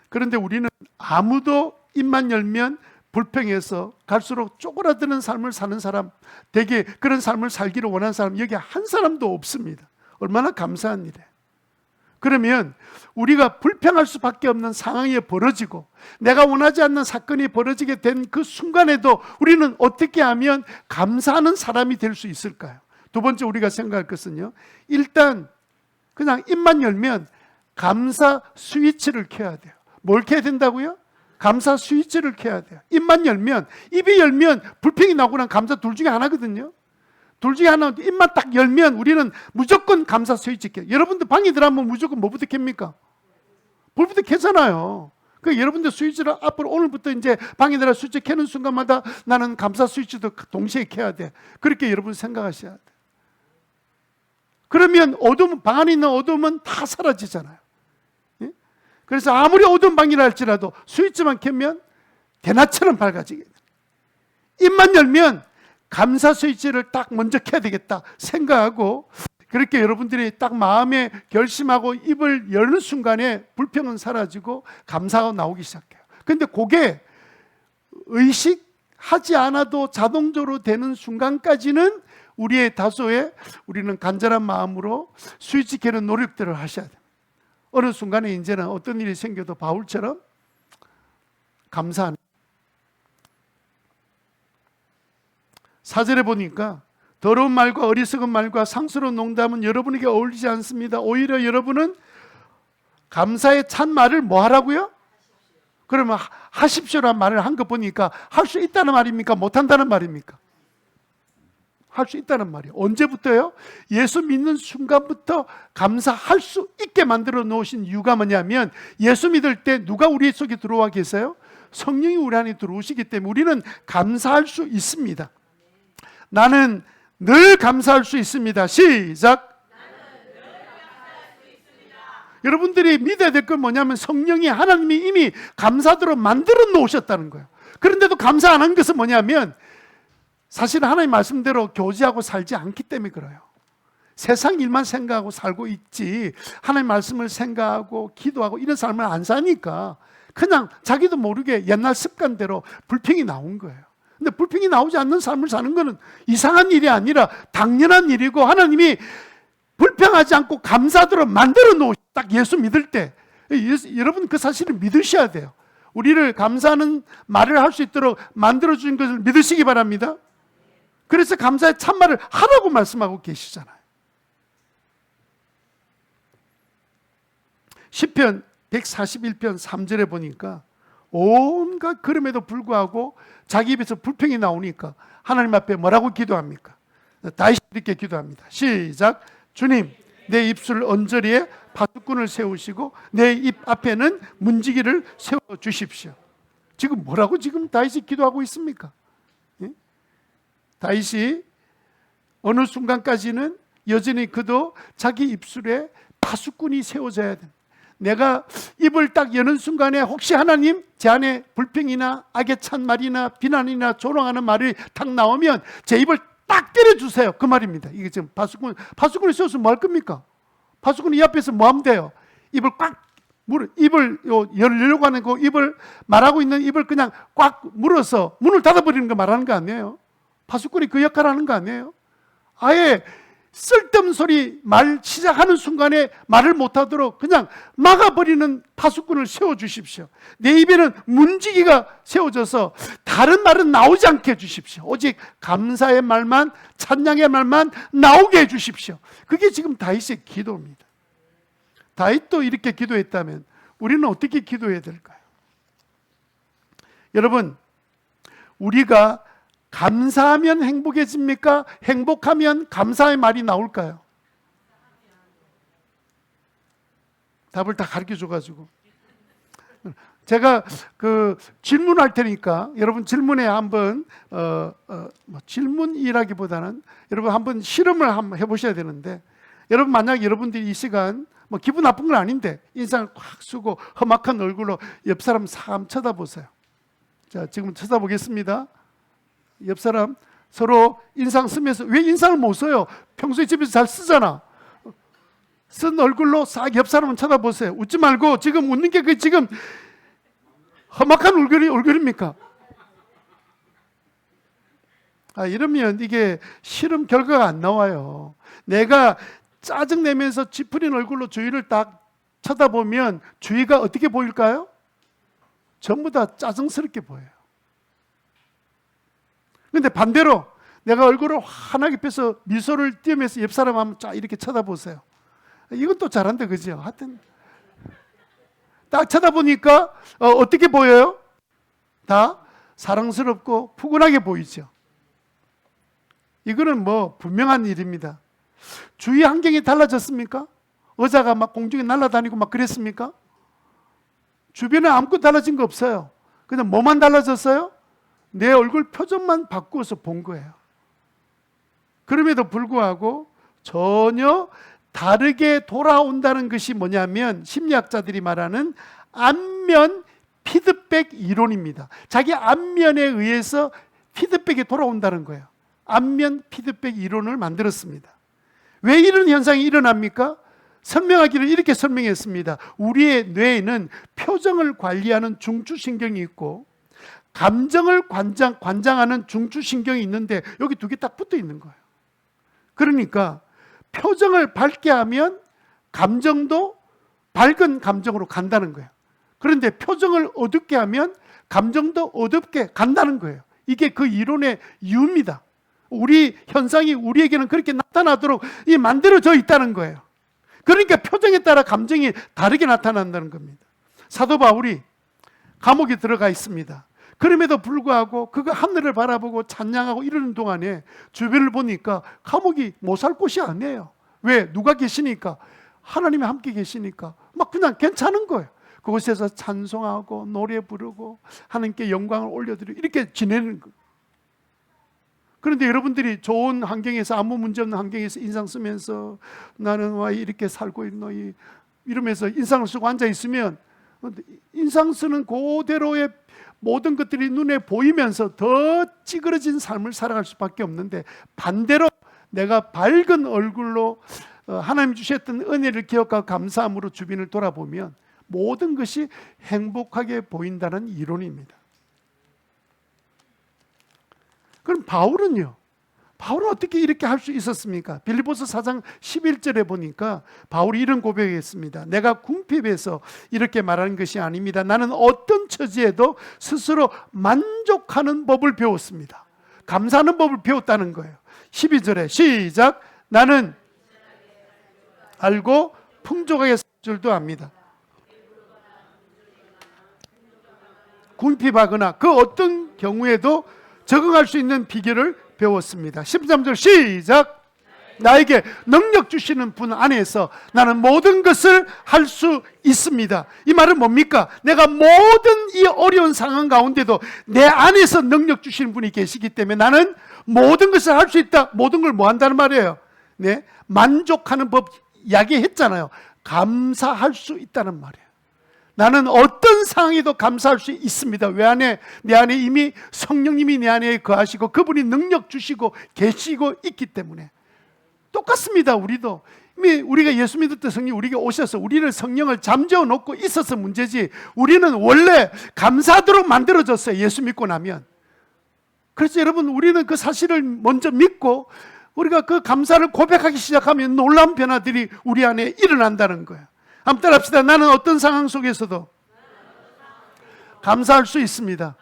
그런데 우리는 아무도 입만 열면 불평해서 갈수록 쪼그라드는 삶을 사는 사람, 대개 그런 삶을 살기를 원하는 사람 여기 한 사람도 없습니다. 얼마나 감사한 일이에요. 그러면 우리가 불평할 수밖에 없는 상황이 벌어지고 내가 원하지 않는 사건이 벌어지게 된 그 순간에도 우리는 어떻게 하면 감사하는 사람이 될 수 있을까요? 두 번째 우리가 생각할 것은요, 일단 그냥 입만 열면 감사 스위치를 켜야 돼요. 뭘 켜야 된다고요? 감사 스위치를 켜야 돼요. 입만 열면, 입이 열면 불평이 나오거나 감사 둘 중에 하나거든요. 둘 중에 하나, 입만 딱 열면 우리는 무조건 감사 스위치 켜요. 여러분들 방에 들어가면 무조건 뭐부터 켭니까? 불부터 켜잖아요. 그 여러분들 스위치를 앞으로 오늘부터 이제 방에 들어가 스위치 켜는 순간마다 나는 감사 스위치도 동시에 켜야 돼. 그렇게 여러분 생각하셔야 돼. 그러면 어둠, 방 안에 있는 어둠은 다 사라지잖아요. 예? 그래서 아무리 어두운 방이라 할지라도 스위치만 켜면 대낮처럼 밝아지게 돼. 입만 열면 감사 스위치를 딱 먼저 켜야 되겠다 생각하고, 그렇게 여러분들이 딱 마음에 결심하고 입을 여는 순간에 불평은 사라지고 감사가 나오기 시작해요. 근데 그게 의식하지 않아도 자동적으로 되는 순간까지는 우리의 다소의 우리는 간절한 마음으로 스위치 켜는 노력들을 하셔야 돼요. 어느 순간에 이제는 어떤 일이 생겨도 바울처럼 감사하는. 4절에 보니까 더러운 말과 어리석은 말과 상스러운 농담은 여러분에게 어울리지 않습니다. 오히려 여러분은 감사의 찬 말을 뭐 하라고요? 그러면 하십시오라는 말을 한 거 보니까 할 수 있다는 말입니까? 못한다는 말입니까? 할 수 있다는 말이에요. 언제부터요? 예수 믿는 순간부터 감사할 수 있게 만들어 놓으신 이유가 뭐냐면, 예수 믿을 때 누가 우리 속에 들어와 계세요? 성령이 우리 안에 들어오시기 때문에 우리는 감사할 수 있습니다. 나는 늘 감사할 수 있습니다. 시작. 여러분들이 믿어야 될 건 뭐냐면 성령이, 하나님이 이미 감사대로 만들어 놓으셨다는 거예요. 그런데도 감사 안 한 것은 뭐냐면 사실 하나님 말씀대로 교제하고 살지 않기 때문에 그래요. 세상 일만 생각하고 살고 있지 하나님 말씀을 생각하고 기도하고 이런 삶을 안 사니까 그냥 자기도 모르게 옛날 습관대로 불평이 나온 거예요. 근데 불평이 나오지 않는 삶을 사는 것은 이상한 일이 아니라 당연한 일이고, 하나님이 불평하지 않고 감사대로 만들어 놓으시, 딱 예수 믿을 때 여러분 그 사실을 믿으셔야 돼요. 우리를 감사하는 말을 할 수 있도록 만들어 주신 것을 믿으시기 바랍니다. 그래서 감사의 참말을 하라고 말씀하고 계시잖아요. 시편 141편 3절에 보니까 온갖 그럼에도 불구하고 자기 입에서 불평이 나오니까 하나님 앞에 뭐라고 기도합니까? 다시 이렇게 기도합니다. 시작. 주님, 내 입술 언저리에 파수꾼을 세우시고 내 입 앞에는 문지기를 세워주십시오. 지금 뭐라고 지금 다윗이 기도하고 있습니까? 예? 다윗이 어느 순간까지는 여전히 그도 자기 입술에 파수꾼이 세워져야 됩니다. 내가 입을 딱 여는 순간에 혹시 하나님 제 안에 불평이나 악에 찬 말이나 비난이나 조롱하는 말이 딱 나오면 제 입을 딱 때려주세요, 그 말입니다. 이게 지금 파수꾼이 세워서 뭐 할 겁니까? 파수꾼이 이 앞에서 뭐 하면 돼요? 입을 꽉 입을 열려고 하는 그 입을, 말하고 있는 입을 그냥 꽉 물어서 문을 닫아버리는 거 말하는 거 아니에요? 파수꾼이 그 역할을 하는 거 아니에요? 아예 쓸데없는 소리 말 시작하는 순간에 말을 못하도록 그냥 막아버리는 파수꾼을 세워주십시오. 내 입에는 문지기가 세워져서 다른 말은 나오지 않게 해주십시오. 오직 감사의 말만, 찬양의 말만 나오게 해주십시오. 그게 지금 다윗의 기도입니다. 다윗도 이렇게 기도했다면 우리는 어떻게 기도해야 될까요? 여러분, 우리가 감사하면 행복해집니까? 행복하면 감사의 말이 나올까요? 답을 다 가르쳐 줘가지고 제가 그 질문할 테니까 여러분 질문에 한번 질문이라기보다는 여러분 한번 실험을 한번 해보셔야 되는데, 여러분 만약 여러분들이 이 시간 뭐 기분 나쁜 건 아닌데 인상을 꽉 쓰고 험악한 얼굴로 옆 사람 사람 쳐다보세요. 자, 지금 쳐다보겠습니다. 옆 사람 서로 인상 쓰면서, 왜 인상을 못 써요? 평소에 집에서 잘 쓰잖아. 쓴 얼굴로 싹 옆 사람을 쳐다보세요. 웃지 말고, 지금 웃는 게 그 지금 험악한 얼굴입니까? 이러면 이게 실험 결과가 안 나와요. 내가 짜증내면서 찌푸린 얼굴로 주위를 딱 쳐다보면 주위가 어떻게 보일까요? 전부 다 짜증스럽게 보여요. 그런데 반대로 내가 얼굴을 환하게 펴서 미소를 띄우면서 옆 사람 한번 쫙 이렇게 쳐다보세요. 이건 또 잘한다, 그죠? 하여튼 딱 쳐다보니까 어떻게 보여요? 다 사랑스럽고 푸근하게 보이죠. 이거는 뭐 분명한 일입니다. 주위 환경이 달라졌습니까? 의자가 막 공중에 날아다니고 막 그랬습니까? 주변에 아무것도 달라진 거 없어요. 그냥 뭐만 달라졌어요? 내 얼굴 표정만 바꾸어서 본 거예요. 그럼에도 불구하고 전혀 다르게 돌아온다는 것이 뭐냐면 심리학자들이 말하는 안면 피드백 이론입니다. 자기 안면에 의해서 피드백이 돌아온다는 거예요. 안면 피드백 이론을 만들었습니다. 왜 이런 현상이 일어납니까? 설명하기를 이렇게 설명했습니다. 우리의 뇌에는 표정을 관리하는 중추신경이 있고 감정을 관장하는 중추신경이 있는데 여기 두 개 딱 붙어 있는 거예요. 그러니까 표정을 밝게 하면 감정도 밝은 감정으로 간다는 거예요. 그런데 표정을 어둡게 하면 감정도 어둡게 간다는 거예요. 이게 그 이론의 이유입니다. 우리 현상이 우리에게는 그렇게 나타나도록 만들어져 있다는 거예요. 그러니까 표정에 따라 감정이 다르게 나타난다는 겁니다. 사도 바울이 감옥에 들어가 있습니다. 그럼에도 불구하고 그거 하늘을 바라보고 찬양하고 이러는 동안에 주변을 보니까 감옥이 못 살 곳이 아니에요. 왜? 누가 계시니까? 하나님이 함께 계시니까 막 그냥 괜찮은 거예요. 그곳에서 찬송하고 노래 부르고 하나님께 영광을 올려드리고 이렇게 지내는 거예요. 그런데 여러분들이 좋은 환경에서 아무 문제 없는 환경에서 인상 쓰면서 나는 왜 이렇게 살고 있노 이러면서 인상을 쓰고 앉아 있으면 인상 쓰는 그대로의 모든 것들이 눈에 보이면서 더 찌그러진 삶을 살아갈 수밖에 없는데 반대로 내가 밝은 얼굴로 하나님 주셨던 은혜를 기억하고 감사함으로 주변을 돌아보면 모든 것이 행복하게 보인다는 이론입니다. 그럼 바울은요? 바울은 어떻게 이렇게 할 수 있었습니까? 빌립보서 4장 11절에 보니까 바울이 이런 고백했습니다. 내가 궁핍해서 이렇게 말하는 것이 아닙니다. 나는 어떤 처지에도 스스로 만족하는 법을 배웠습니다. 감사하는 법을 배웠다는 거예요. 12절에 시작. 나는 알고 풍족하게 살 줄도 압니다. 궁핍하거나 그 어떤 경우에도 적응할 수 있는 비결을 배웠습니다. 13절 시작. 나에게 능력 주시는 분 안에서 나는 모든 것을 할 수 있습니다. 이 말은 뭡니까? 내가 모든 이 어려운 상황 가운데도 내 안에서 능력 주시는 분이 계시기 때문에 나는 모든 것을 할 수 있다. 모든 걸 뭐 한다는 말이에요? 네, 만족하는 법 이야기했잖아요. 감사할 수 있다는 말이에요. 나는 어떤 상황에도 감사할 수 있습니다. 왜 내 안에 이미 성령님이 내 안에 거하시고 그분이 능력 주시고 계시고 있기 때문에. 똑같습니다. 우리도 이미 우리가 예수 믿을 때 성령 우리에게 오셔서 우리를 성령을 잠재워 놓고 있어서 문제지 우리는 원래 감사하도록 만들어졌어요. 예수 믿고 나면. 그래서 여러분 우리는 그 사실을 먼저 믿고 우리가 그 감사를 고백하기 시작하면 놀라운 변화들이 우리 안에 일어난다는 거예요. 한번 따라합시다. 나는 어떤 상황 속에서도 감사할 수 있습니다.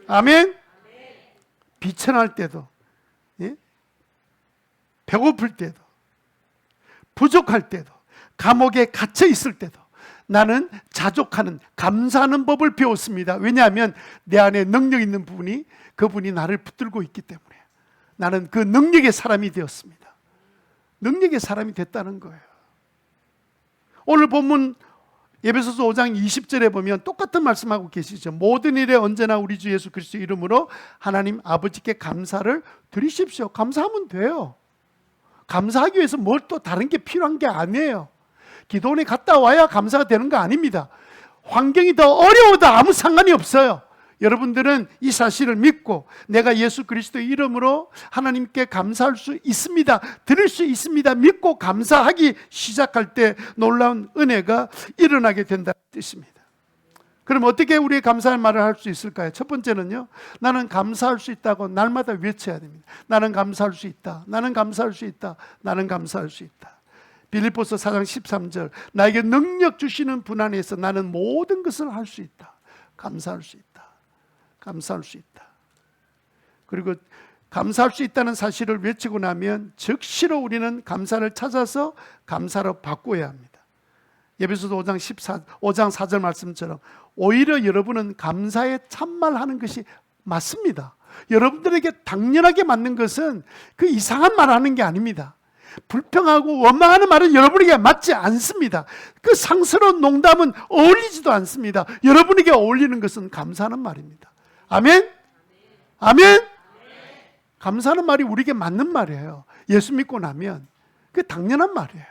아멘. 비천할 때도, 예? 배고플 때도, 부족할 때도, 감옥에 갇혀 있을 때도 나는 자족하는, 감사하는 법을 배웠습니다. 왜냐하면 내 안에 능력 있는 분이 그분이 나를 붙들고 있기 때문에 나는 그 능력의 사람이 되었습니다. 능력의 사람이 됐다는 거예요. 오늘 본문 에베소서 5장 20절에 보면 똑같은 말씀하고 계시죠. 모든 일에 언제나 우리 주 예수 그리스도 이름으로 하나님 아버지께 감사를 드리십시오. 감사하면 돼요. 감사하기 위해서 뭘 또 다른 게 필요한 게 아니에요. 기도원에 갔다 와야 감사가 되는 거 아닙니다. 환경이 더 어려워도 아무 상관이 없어요. 여러분들은 이 사실을 믿고 내가 예수 그리스도 이름으로 하나님께 감사할 수 있습니다. 드릴 수 있습니다. 믿고 감사하기 시작할 때 놀라운 은혜가 일어나게 된다는 뜻입니다. 그럼 어떻게 우리의 감사할 말을 할 수 있을까요? 첫 번째는요, 나는 감사할 수 있다고 날마다 외쳐야 됩니다. 나는 감사할 수 있다. 나는 감사할 수 있다. 나는 감사할 수 있다. 빌립보서 4장 13절, 나에게 능력 주시는 분 안에서 나는 모든 것을 할 수 있다. 감사할 수 있다. 감사할 수 있다. 그리고 감사할 수 있다는 사실을 외치고 나면 즉시로 우리는 감사를 찾아서 감사로 바꿔야 합니다. 에베소서 5장 4절 말씀처럼 오히려 여러분은 감사에 참말하는 것이 맞습니다. 여러분들에게 당연하게 맞는 것은 그 이상한 말 하는 게 아닙니다. 불평하고 원망하는 말은 여러분에게 맞지 않습니다. 그 상스러운 농담은 어울리지도 않습니다. 여러분에게 어울리는 것은 감사하는 말입니다. 아멘? 아멘? 감사하는 말이 우리에게 맞는 말이에요. 예수 믿고 나면 그게 당연한 말이에요.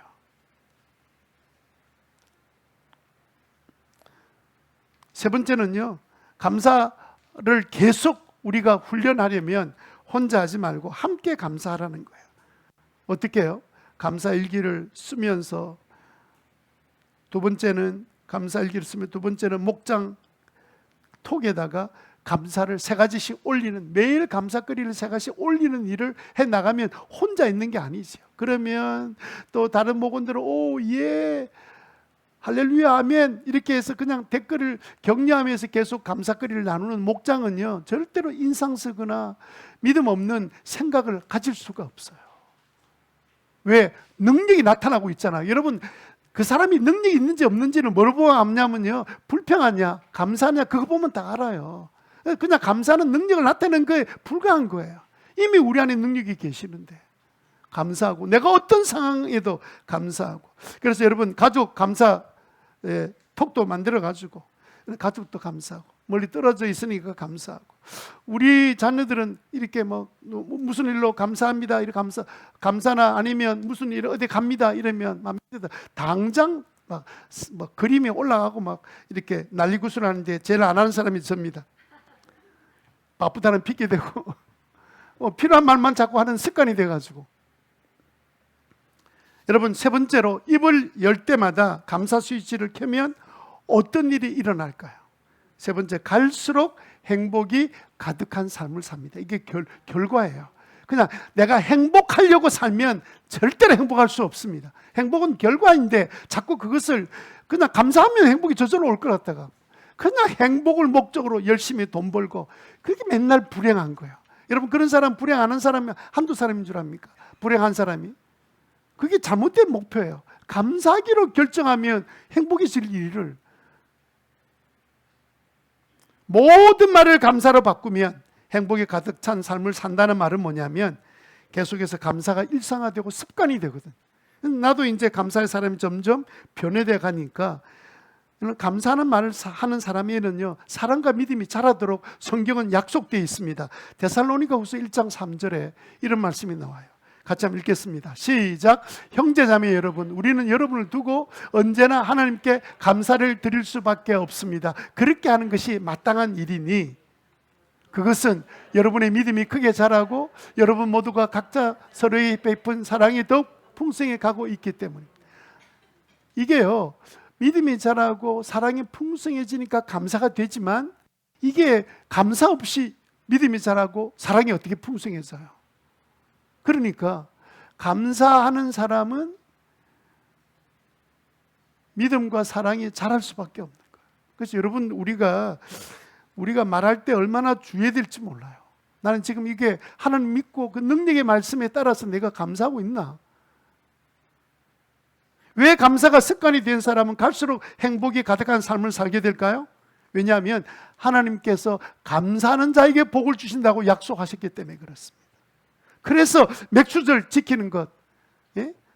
세 번째는요, 감사를 계속 우리가 훈련하려면 혼자 하지 말고 함께 감사하라는 거예요. 어떻게 해요? 감사 일기를 쓰면서, 두 번째는 감사 일기를 쓰면, 두 번째는 목장 톡에다가 감사를 3가지씩 올리는, 매일 감사거리를 3가지씩 올리는 일을 해나가면 혼자 있는 게 아니죠. 그러면 또 다른 목원들은 오, 예, 할렐루야, 아멘 이렇게 해서 그냥 댓글을 격려하면서 계속 감사거리를 나누는 목장은요, 절대로 인상 쓰거나 믿음 없는 생각을 가질 수가 없어요. 왜? 능력이 나타나고 있잖아요. 여러분, 그 사람이 능력이 있는지 없는지는 뭘 보고 알냐면요, 불평하냐 감사하냐 그거 보면 다 알아요. 그냥 감사하는 능력을 나타내는 거에 불과한 거예요. 이미 우리 안에 능력이 계시는데 감사하고, 내가 어떤 상황에도 감사하고. 그래서 여러분, 가족 감사 톡도 만들어 가지고 가족도 감사하고, 멀리 떨어져 있으니까 감사하고, 우리 자녀들은 이렇게 뭐 무슨 일로 감사합니다 이렇게 감사나 아니면 무슨 일 어디 갑니다 이러면 막 당장 막 그림이 올라가고 막 이렇게 난리구슬 하는데 제일 안 하는 사람이 접니다. 바쁘다는 핑계 대고 필요한 말만 자꾸 하는 습관이 돼가지고. 여러분, 세 번째로, 입을 열 때마다 감사 스위치를 켜면 어떤 일이 일어날까요? 세 번째, 갈수록 행복이 가득한 삶을 삽니다. 이게 결과예요. 그냥 내가 행복하려고 살면 절대로 행복할 수 없습니다. 행복은 결과인데 자꾸 그것을 그냥 감사하면 행복이 저절로 올 것 같다가 그냥 행복을 목적으로 열심히 돈 벌고, 그렇게 맨날 불행한 거예요. 여러분, 그런 사람, 불행 안 한 사람이 한두 사람인 줄 압니까? 불행한 사람이. 그게 잘못된 목표예요. 감사하기로 결정하면 행복해질 일을, 모든 말을 감사로 바꾸면 행복이 가득 찬 삶을 산다는 말은 뭐냐면 계속해서 감사가 일상화되고 습관이 되거든. 나도 이제 감사의 사람이 점점 변해돼 가니까, 감사하는 말을 하는 사람에는요, 사랑과 믿음이 자라도록 성경은 약속되어 있습니다. 데살로니가후서 1장 3절에 이런 말씀이 나와요. 같이 한번 읽겠습니다. 시작. 형제자매 여러분, 우리는 여러분을 두고 언제나 하나님께 감사를 드릴 수밖에 없습니다. 그렇게 하는 것이 마땅한 일이니 그것은 여러분의 믿음이 크게 자라고 여러분 모두가 각자 서로에게 베푼 사랑이 더욱 풍성해 가고 있기 때문입니다. 이게요, 믿음이 자라고 사랑이 풍성해지니까 감사가 되지만, 이게 감사 없이 믿음이 자라고 사랑이 어떻게 풍성해져요? 그러니까 감사하는 사람은 믿음과 사랑이 자랄 수밖에 없는 거예요. 그래서 여러분, 우리가 말할 때 얼마나 주의해야 될지 몰라요. 나는 지금 이게 하나님 믿고 그 능력의 말씀에 따라서 내가 감사하고 있나? 왜 감사가 습관이 된 사람은 갈수록 행복이 가득한 삶을 살게 될까요? 왜냐하면 하나님께서 감사하는 자에게 복을 주신다고 약속하셨기 때문에 그렇습니다. 그래서 맥주절 지키는 것,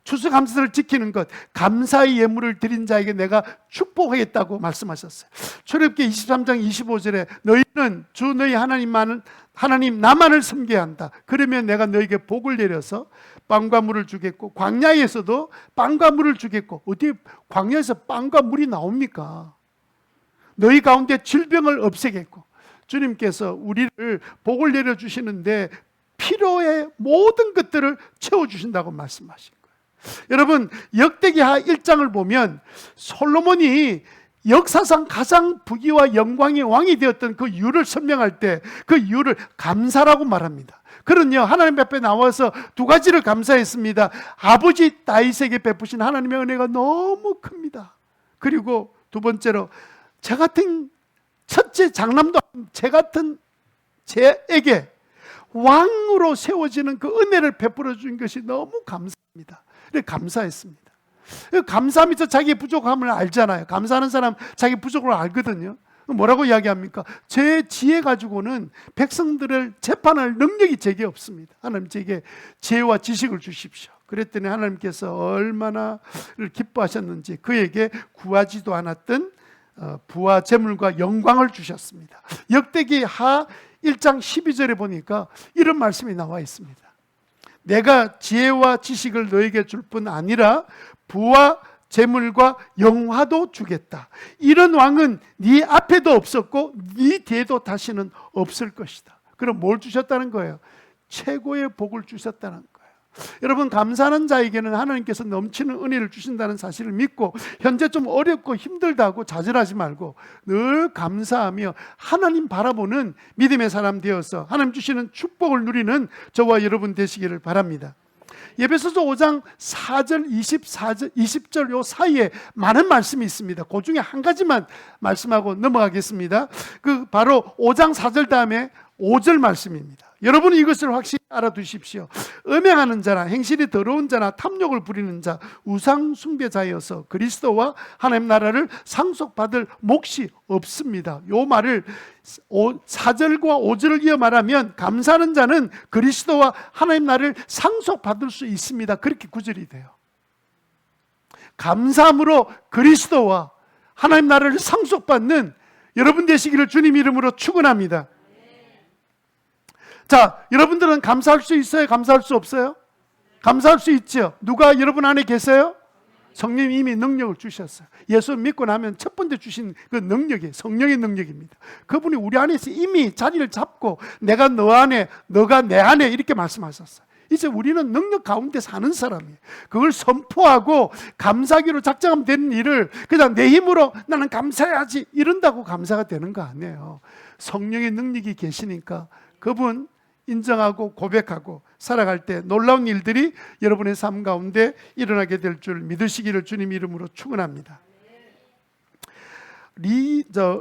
추수감사를 지키는 것, 감사의 예물을 드린 자에게 내가 축복하겠다고 말씀하셨어요. 출애굽기 23장 25절에 너희는 주 너희 하나님 나만을 섬겨야 한다. 그러면 내가 너희에게 복을 내려서 빵과 물을 주겠고, 광야에서도 빵과 물을 주겠고. 어디 광야에서 빵과 물이 나옵니까? 너희 가운데 질병을 없애겠고. 주님께서 우리를 복을 내려주시는데 필요의 모든 것들을 채워주신다고 말씀하신 거예요. 여러분, 역대기하 1장을 보면 솔로몬이 역사상 가장 부귀와 영광의 왕이 되었던 그 이유를 설명할 때 그 이유를 감사라고 말합니다. 그런요, 하나님 앞에 나와서 두 가지를 감사했습니다. 아버지 다윗에게 베푸신 하나님의 은혜가 너무 큽니다. 그리고 두 번째로 저 같은 첫째 장남도 제 같은 제에게 왕으로 세워지는 그 은혜를 베풀어 준 것이 너무 감사합니다. 그래서 감사했습니다. 감사하면서 자기의 부족함을 알잖아요. 감사하는 사람 자기 부족을 알거든요. 뭐라고 이야기합니까? 제 지혜 가지고는 백성들을 재판할 능력이 제게 없습니다. 하나님 제게 지혜와 지식을 주십시오. 그랬더니 하나님께서 얼마나 기뻐하셨는지 그에게 구하지도 않았던 부와 재물과 영광을 주셨습니다. 역대기 하 1장 12절에 보니까 이런 말씀이 나와 있습니다. 내가 지혜와 지식을 너에게 줄 뿐 아니라 부와 재물과 영화도 주겠다. 이런 왕은 네 앞에도 없었고 네 뒤에도 다시는 없을 것이다. 그럼 뭘 주셨다는 거예요? 최고의 복을 주셨다는 거예요. 여러분, 감사하는 자에게는 하나님께서 넘치는 은혜를 주신다는 사실을 믿고 현재 좀 어렵고 힘들다고 좌절하지 말고 늘 감사하며 하나님 바라보는 믿음의 사람 되어서 하나님 주시는 축복을 누리는 저와 여러분 되시기를 바랍니다. 에베소서 5장 4절, 24절, 20절 요 사이에 많은 말씀이 있습니다. 그 중에 한 가지만 말씀하고 넘어가겠습니다. 그 바로 5장 4절 다음에 5절 말씀입니다. 여러분은 이것을 확실히 알아두십시오. 음행하는 자나 행실이 더러운 자나 탐욕을 부리는 자, 우상 숭배자여서 그리스도와 하나님 나라를 상속받을 몫이 없습니다. 이 말을 4절과 5절을 이어 말하면 감사하는 자는 그리스도와 하나님 나라를 상속받을 수 있습니다. 그렇게 구절이 돼요. 감사함으로 그리스도와 하나님 나라를 상속받는 여러분 되시기를 주님 이름으로 축원합니다. 자, 여러분들은 감사할 수 있어요? 감사할 수 없어요? 감사할 수 있죠. 누가 여러분 안에 계세요? 성령이 이미 능력을 주셨어요. 예수 믿고 나면 첫 번째 주신 그 능력이 성령의 능력입니다. 그분이 우리 안에서 이미 자리를 잡고 내가 너 안에, 너가 내 안에 이렇게 말씀하셨어요. 이제 우리는 능력 가운데 사는 사람이에요. 그걸 선포하고 감사하기로 작정하면 되는 일을 그냥 내 힘으로 나는 감사해야지 이런다고 감사가 되는 거 아니에요. 성령의 능력이 계시니까 그분 인정하고 고백하고 살아갈 때 놀라운 일들이 여러분의 삶 가운데 일어나게 될 줄 믿으시기를 주님 이름으로 축원합니다.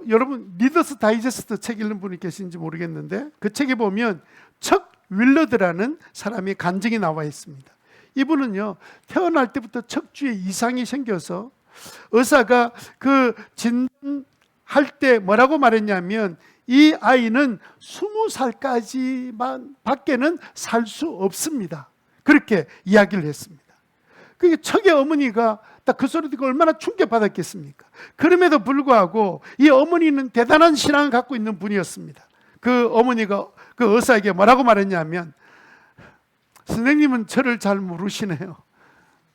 여러분 리더스 다이제스트 책 읽는 분이 계신지 모르겠는데 그 책에 보면 척 윌러드라는 사람의 간증이 나와 있습니다. 이분은요 태어날 때부터 척추에 이상이 생겨서 의사가 그 진단할 때 뭐라고 말했냐면 이 아이는 20살까지만 밖에는 살 수 없습니다. 그렇게 이야기를 했습니다. 그게 척의 어머니가 딱 그 소리 듣고 얼마나 충격받았겠습니까? 그럼에도 불구하고 이 어머니는 대단한 신앙을 갖고 있는 분이었습니다. 그 어머니가 그 의사에게 뭐라고 말했냐면 선생님은 저를 잘 모르시네요.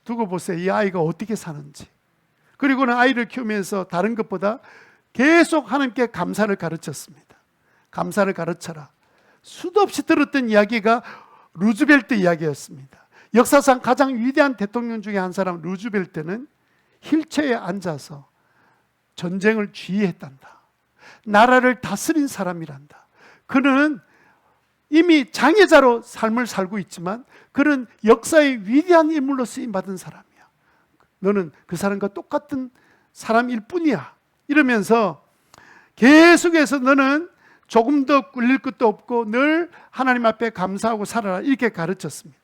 두고 보세요. 이 아이가 어떻게 사는지. 그리고는 아이를 키우면서 다른 것보다 계속 하나님께 감사를 가르쳤습니다. 감사를 가르쳐라. 수도 없이 들었던 이야기가 루즈벨트 이야기였습니다. 역사상 가장 위대한 대통령 중에 한 사람 루즈벨트는 휠체어에 앉아서 전쟁을 지휘했단다. 나라를 다스린 사람이란다. 그는 이미 장애자로 삶을 살고 있지만 그는 역사의 위대한 인물로 쓰임받은 사람이야. 너는 그 사람과 똑같은 사람일 뿐이야. 이러면서 계속해서 너는 조금 더 꿀릴 것도 없고 늘 하나님 앞에 감사하고 살아라 이렇게 가르쳤습니다.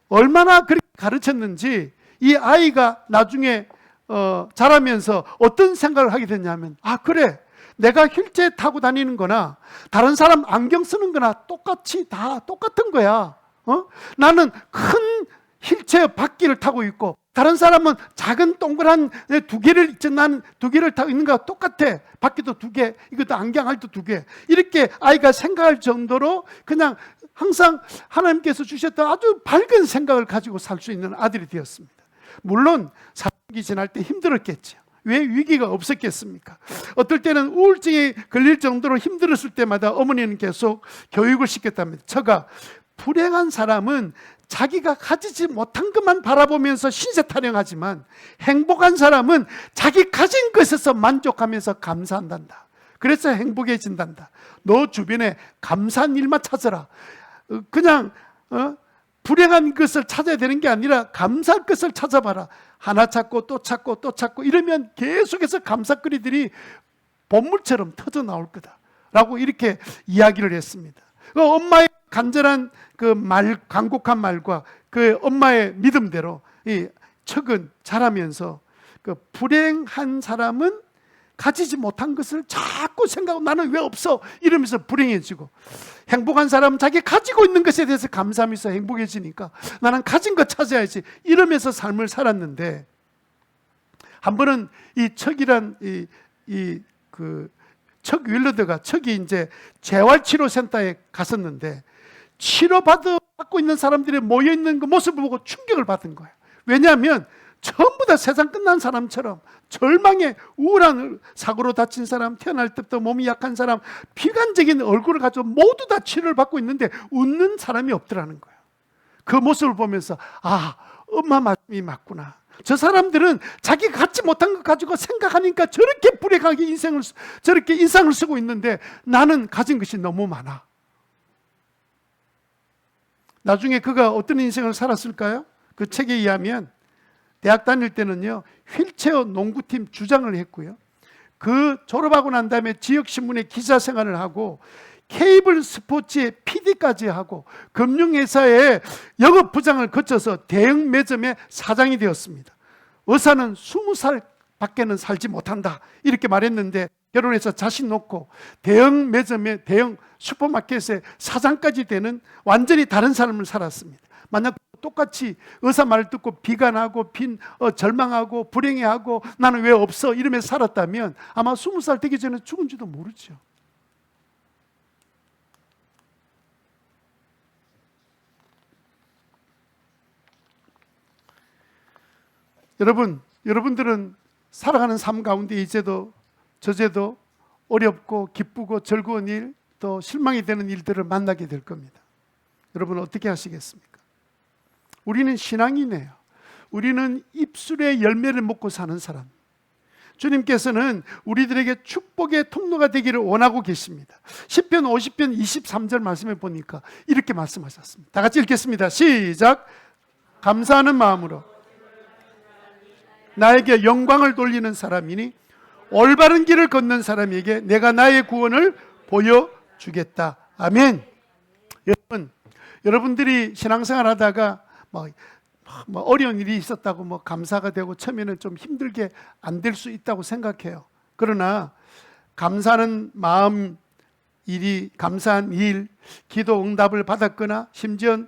얼마나 그렇게 가르쳤는지 이 아이가 나중에 자라면서 어떤 생각을 하게 됐냐면 그래 내가 휠체어 타고 다니는 거나 다른 사람 안경 쓰는 거나 똑같이 다 똑같은 거야. 나는 큰 휠체어 바퀴를 타고 있고 다른 사람은 작은 동그란 두 개를 난 두 개를 타고 있는 거와 똑같아. 바퀴도 두 개, 이것도 안경알도 두 개. 이렇게 아이가 생각할 정도로 그냥 항상 하나님께서 주셨던 아주 밝은 생각을 가지고 살 수 있는 아들이 되었습니다. 물론 사춘기 지날 때 힘들었겠죠. 왜 위기가 없었겠습니까? 어떨 때는 우울증에 걸릴 정도로 힘들었을 때마다 어머니는 계속 교육을 시켰답니다. 처가 불행한 사람은 자기가 가지지 못한 것만 바라보면서 신세 타령하지만 행복한 사람은 자기 가진 것에서 만족하면서 감사한단다. 그래서 행복해진단다. 너 주변에 감사한 일만 찾아라. 그냥 불행한 것을 찾아야 되는 게 아니라 감사할 것을 찾아봐라. 하나 찾고 또 찾고 또 찾고 이러면 계속해서 감사거리들이 본물처럼 터져 나올 거다 라고 이렇게 이야기를 했습니다. 엄마의 간절한 그 말, 간곡한 말과 그 엄마의 믿음대로 이 척은 자라면서 그 불행한 사람은 가지지 못한 것을 자꾸 생각하고 나는 왜 없어 이러면서 불행해지고, 행복한 사람은 자기 가지고 있는 것에 대해서 감사하면서 행복해지니까 나는 가진 것 찾아야지 이러면서 삶을 살았는데, 한 번은 이 척이란 척 윌러드가 척이 이제 재활치료센터에 갔었는데 치료받고 있는 사람들이 모여 있는 그 모습을 보고 충격을 받은 거예요. 왜냐하면 전부 다 세상 끝난 사람처럼 절망에 우울한 사고로 다친 사람, 태어날 때부터 몸이 약한 사람, 비관적인 얼굴을 가지고 모두 다 치료를 받고 있는데 웃는 사람이 없더라는 거예요. 그 모습을 보면서 아, 엄마 말씀이 맞구나. 저 사람들은 자기가 갖지 못한 것 가지고 생각하니까 저렇게 불행하게 저렇게 인상을 쓰고 있는데 나는 가진 것이 너무 많아. 나중에 그가 어떤 인생을 살았을까요? 그 책에 의하면 대학 다닐 때는요, 휠체어 농구팀 주장을 했고요. 그 졸업하고 난 다음에 지역신문에 기자 생활을 하고 케이블 스포츠의 PD까지 하고 금융회사의 영업부장을 거쳐서 대형 매점의 사장이 되었습니다. 의사는 20살 밖에는 살지 못한다 이렇게 말했는데 결혼해서 자식 놓고 대형 매점의 대형 슈퍼마켓의 사장까지 되는 완전히 다른 삶을 살았습니다. 만약 똑같이 의사 말을 듣고 비관하고 절망하고 불행해하고 나는 왜 없어 이러면서 살았다면 아마 20살 되기 전에 죽은지도 모르죠. 여러분들은 살아가는 삶 가운데 이제도 저제도 어렵고 기쁘고 즐거운 일, 또 실망이 되는 일들을 만나게 될 겁니다. 여러분 어떻게 하시겠습니까? 우리는 신앙이네요. 우리는 입술의 열매를 먹고 사는 사람. 주님께서는 우리들에게 축복의 통로가 되기를 원하고 계십니다. 시편 50편 23절 말씀에 보니까 이렇게 말씀하셨습니다. 다 같이 읽겠습니다. 시작. 감사하는 마음으로 나에게 영광을 돌리는 사람이니 올바른 길을 걷는 사람에게 내가 나의 구원을 보여주겠다. 아멘. 여러분들이 신앙생활 하다가 어려운 일이 있었다고 감사가 되고 처음에는 좀 힘들게 안 될 수 있다고 생각해요. 그러나 감사하는 마음, 감사한 일, 기도 응답을 받았거나 심지어는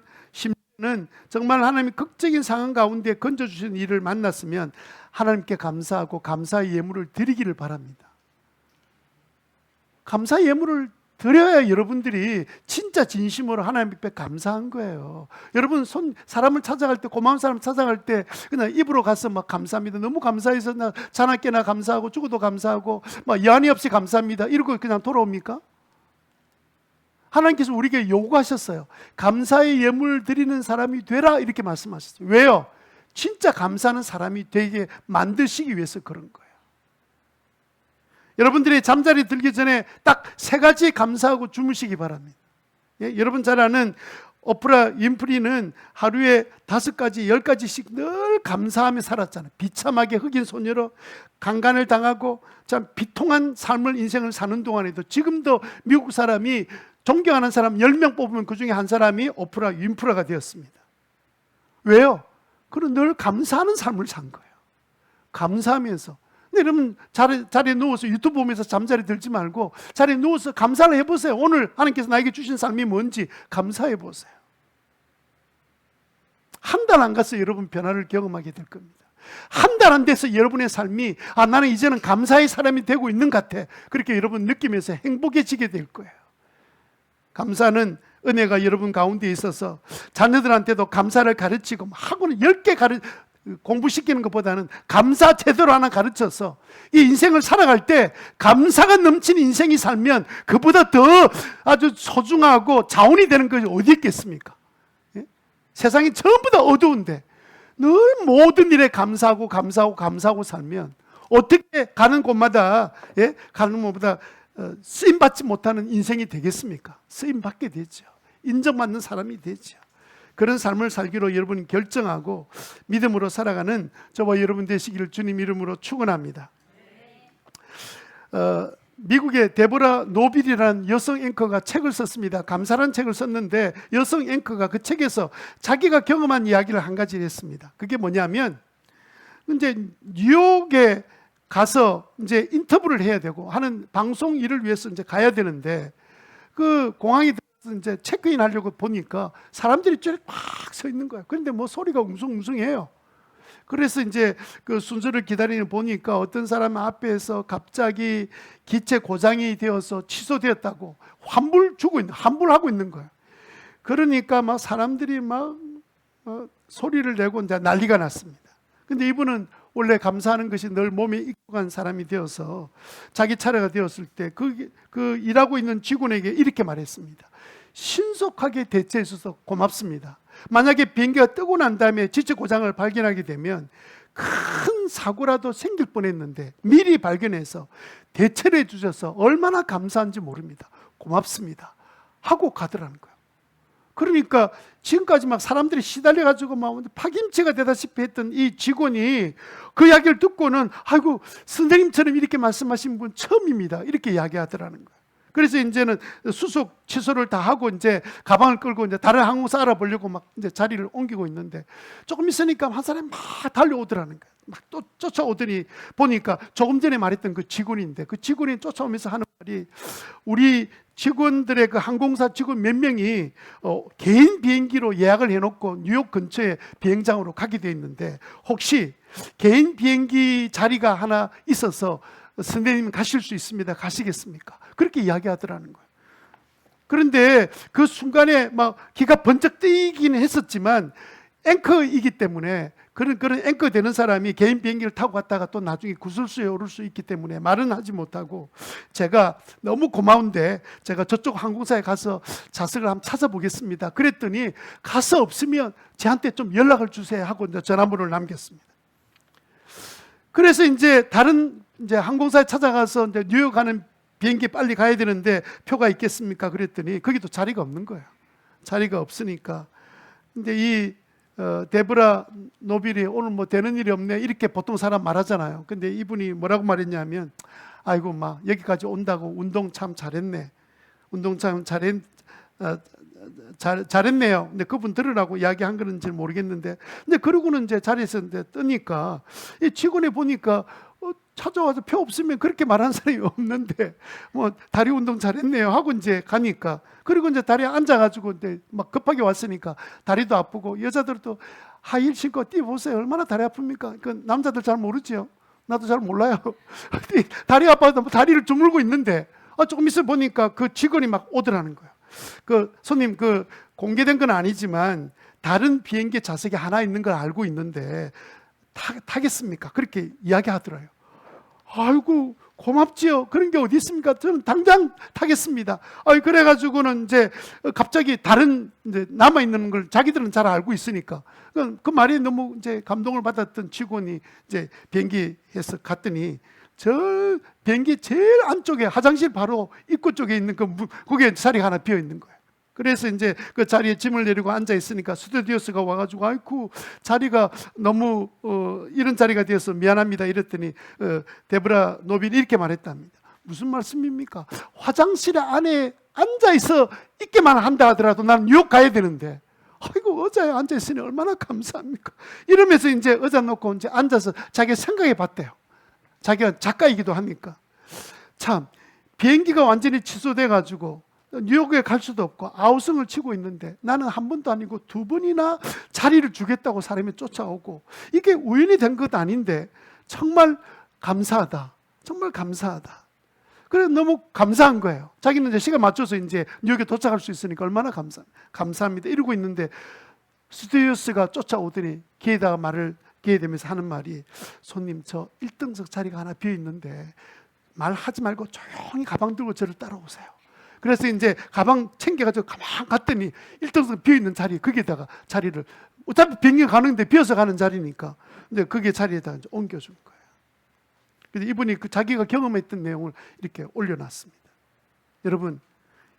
정말 하나님이 극적인 상황 가운데 건져주신 일을 만났으면 하나님께 감사하고 감사의 예물을 드리기를 바랍니다. 감사의 예물을 드려야 여러분들이 진짜 진심으로 하나님 앞에 감사한 거예요. 여러분 사람을 찾아갈 때, 고마운 사람 찾아갈 때 그냥 입으로 가서 감사합니다, 너무 감사해서 나 자나깨나 감사하고 죽어도 감사하고 여한이 없이 감사합니다 이러고 그냥 돌아옵니까? 하나님께서 우리에게 요구하셨어요. 감사의 예물 드리는 사람이 되라 이렇게 말씀하셨어요. 왜요? 진짜 감사하는 사람이 되게 만드시기 위해서 그런 거예요. 여러분들이 잠자리 들기 전에 딱 3가지 감사하고 주무시기 바랍니다. 여러분 잘 아는 오프라 윈프리는 하루에 5가지, 10가지씩 늘 감사하며 살았잖아요. 비참하게 흑인 소녀로 강간을 당하고 참 비통한 삶을 인생을 사는 동안에도 지금도 미국 사람이 존경하는 사람 10명 뽑으면 그 중에 한 사람이 오프라 윈프라가 되었습니다. 왜요? 그는 늘 감사하는 삶을 산 거예요. 감사하면서. 근데 여러분 자리에 누워서 유튜브 보면서 잠자리 들지 말고 자리에 누워서 감사를 해보세요. 오늘 하나님께서 나에게 주신 삶이 뭔지 감사해 보세요. 한 달 안 가서 여러분 변화를 경험하게 될 겁니다. 한 달 안 돼서 여러분의 삶이 나는 이제는 감사의 사람이 되고 있는 것 같아, 그렇게 여러분 느끼면서 행복해지게 될 거예요. 감사는 은혜가 여러분 가운데 있어서 자녀들한테도 감사를 가르치고 학원을 10개 공부시키는 것보다는 감사 제도로 하나 가르쳐서 이 인생을 살아갈 때 감사가 넘치는 인생이 살면 그보다 더 아주 소중하고 자원이 되는 것이 어디 있겠습니까? 예? 세상이 전부 다 어두운데 늘 모든 일에 감사하고 살면 어떻게 가는 곳마다 가는 곳마다 쓰임받지 못하는 인생이 되겠습니까? 쓰임받게 되죠. 인정받는 사람이 되죠. 그런 삶을 살기로 여러분이 결정하고 믿음으로 살아가는 저와 여러분 되시기를 주님 이름으로 축원합니다. 미국의 데보라 노빌이라는 여성 앵커가 책을 썼습니다. 감사란 책을 썼는데 여성 앵커가 그 책에서 자기가 경험한 이야기를 한 가지 했습니다. 그게 뭐냐면 이제 뉴욕에 가서 이제 인터뷰를 해야 되고 하는 방송 일을 위해서 이제 가야 되는데 그 공항에 이제 체크인 하려고 보니까 사람들이 쫙 서 있는 거예요. 그런데 뭐 소리가 웅성웅성해요. 그래서 이제 그 순서를 기다리는 보니까 어떤 사람 앞에서 갑자기 기체 고장이 되어서 취소되었다고 환불하고 있는 거예요. 그러니까 막 사람들이 막 소리를 내고 이제 난리가 났습니다. 근데 이분은 원래 감사하는 것이 늘 몸에 익숙한 사람이 되어서 자기 차례가 되었을 때 그 일하고 있는 직원에게 이렇게 말했습니다. 신속하게 대처해 주셔서 고맙습니다. 만약에 비행기가 뜨고 난 다음에 지체 고장을 발견하게 되면 큰 사고라도 생길 뻔했는데 미리 발견해서 대처를 해 주셔서 얼마나 감사한지 모릅니다. 고맙습니다. 하고 가더라는 거예요. 그러니까 지금까지 막 사람들이 시달려가지고 막 파김치가 되다시피 했던 이 직원이 그 이야기를 듣고는 아이고 선생님처럼 이렇게 말씀하신 분 처음입니다. 이렇게 이야기하더라는 거예요. 그래서 이제는 수속 취소를 다 하고 이제 가방을 끌고 이제 다른 항공사 알아보려고 막 이제 자리를 옮기고 있는데 조금 있으니까 한 사람이 막 달려오더라는 거예요. 막 또 쫓아오더니 보니까 조금 전에 말했던 그 직원인데 그 직원이 쫓아오면서 하는 말이 우리 직원들의 그 항공사 직원 몇 명이 개인 비행기로 예약을 해놓고 뉴욕 근처에 비행장으로 가게 돼 있는데 혹시 개인 비행기 자리가 하나 있어서 선생님 가실 수 있습니다. 가시겠습니까? 그렇게 이야기하더라는 거예요. 그런데 그 순간에 막 기가 번쩍 뜨이긴 했었지만 앵커이기 때문에 그런 앵커 되는 사람이 개인 비행기를 타고 갔다가 또 나중에 구설수에 오를 수 있기 때문에 말은 하지 못하고 제가 너무 고마운데 제가 저쪽 항공사에 가서 좌석을 한번 찾아보겠습니다. 그랬더니 가서 없으면 저한테 좀 연락을 주세요 하고 이제 전화번호를 남겼습니다. 그래서 이제 다른 이제 항공사에 찾아가서 이제 뉴욕 가는 비행기 빨리 가야 되는데 표가 있겠습니까? 그랬더니 거기도 자리가 없는 거예요. 자리가 없으니까 근데 이 데보라 노빌이 오늘 뭐 되는 일이 없네 이렇게 보통 사람 말하잖아요. 근데 이분이 뭐라고 말했냐면 아이고 막 여기까지 온다고 운동 참 잘했네. 운동 참 잘했네요. 근데 그분 들으라고 이야기한 건지 모르겠는데 근데 그러고는 이제 자리에서 뜨니까 이 직원이 보니까 찾아와서 표 없으면 그렇게 말하는 사람이 없는데 뭐 다리 운동 잘했네요 하고 이제 가니까 그리고 이제 다리에 앉아가지고 이제 막 급하게 왔으니까 다리도 아프고 여자들도 하이힐 신고 뛰어보세요. 얼마나 다리 아픕니까? 그 남자들 잘 모르죠. 나도 잘 몰라요. 다리 아파서 다리를 주물고 있는데 조금 있어 보니까 그 직원이 막 오더라는 거예요. 그 손님 그 공개된 건 아니지만 다른 비행기 좌석이 하나 있는 걸 알고 있는데 타겠습니까? 그렇게 이야기하더라고요. 아이고 고맙지요. 그런 게 어디 있습니까? 저는 당장 타겠습니다. 그래가지고는 이제 갑자기 다른 이제 남아 있는 걸 자기들은 잘 알고 있으니까 그 말이 너무 이제 감동을 받았던 직원이 이제 비행기에서 갔더니 저 비행기 제일 안쪽에 화장실 바로 입구 쪽에 있는 거기에 자리가 하나 비어 있는 거예요. 그래서 이제 그 자리에 짐을 내리고 앉아 있으니까 스튜디오스가 와가지고 아이쿠 자리가 너무 이런 자리가 되어서 미안합니다 이랬더니 데보라 노빌이 이렇게 말했답니다. 무슨 말씀입니까? 화장실 안에 앉아 있어 있게만 한다 하더라도 나는 뉴욕 가야 되는데 아이고 의자에 앉아 있으니 얼마나 감사합니까? 이러면서 이제 의자 놓고 이제 앉아서 자기 생각해 봤대요. 자기가 작가이기도 하니까 참 비행기가 완전히 취소돼 가지고 뉴욕에 갈 수도 없고 아우성을 치고 있는데 나는 한 번도 아니고 두 번이나 자리를 주겠다고 사람이 쫓아오고 이게 우연이 된 것 아닌데 정말 감사하다. 정말 감사하다. 그래서 너무 감사한 거예요. 자기는 이제 시간 맞춰서 이제 뉴욕에 도착할 수 있으니까 얼마나 감사합니다. 이러고 있는데 스튜디오스가 쫓아오더니 기회 되면서 하는 말이 손님 저 1등석 자리가 하나 비어 있는데 말하지 말고 조용히 가방 들고 저를 따라오세요. 그래서 이제 가방 챙겨가지고 가만 갔더니 1등석 비어있는 자리 거기에다가 자리를 어차피 비행기 가는데 비어서 가는 자리니까 이제 거기에 자리에다 이제 옮겨준 거예요. 그래서 이분이 자기가 경험했던 내용을 이렇게 올려놨습니다. 여러분,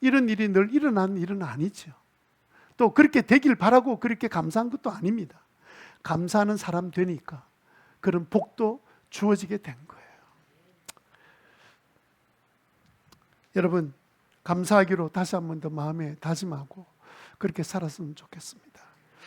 이런 일이 늘 일어난 일은 아니죠. 또 그렇게 되길 바라고 그렇게 감사한 것도 아닙니다. 감사하는 사람 되니까 그런 복도 주어지게 된 거예요. 여러분, 감사하기로 다시 한 번 더 마음에 다짐하고 그렇게 살았으면 좋겠습니다.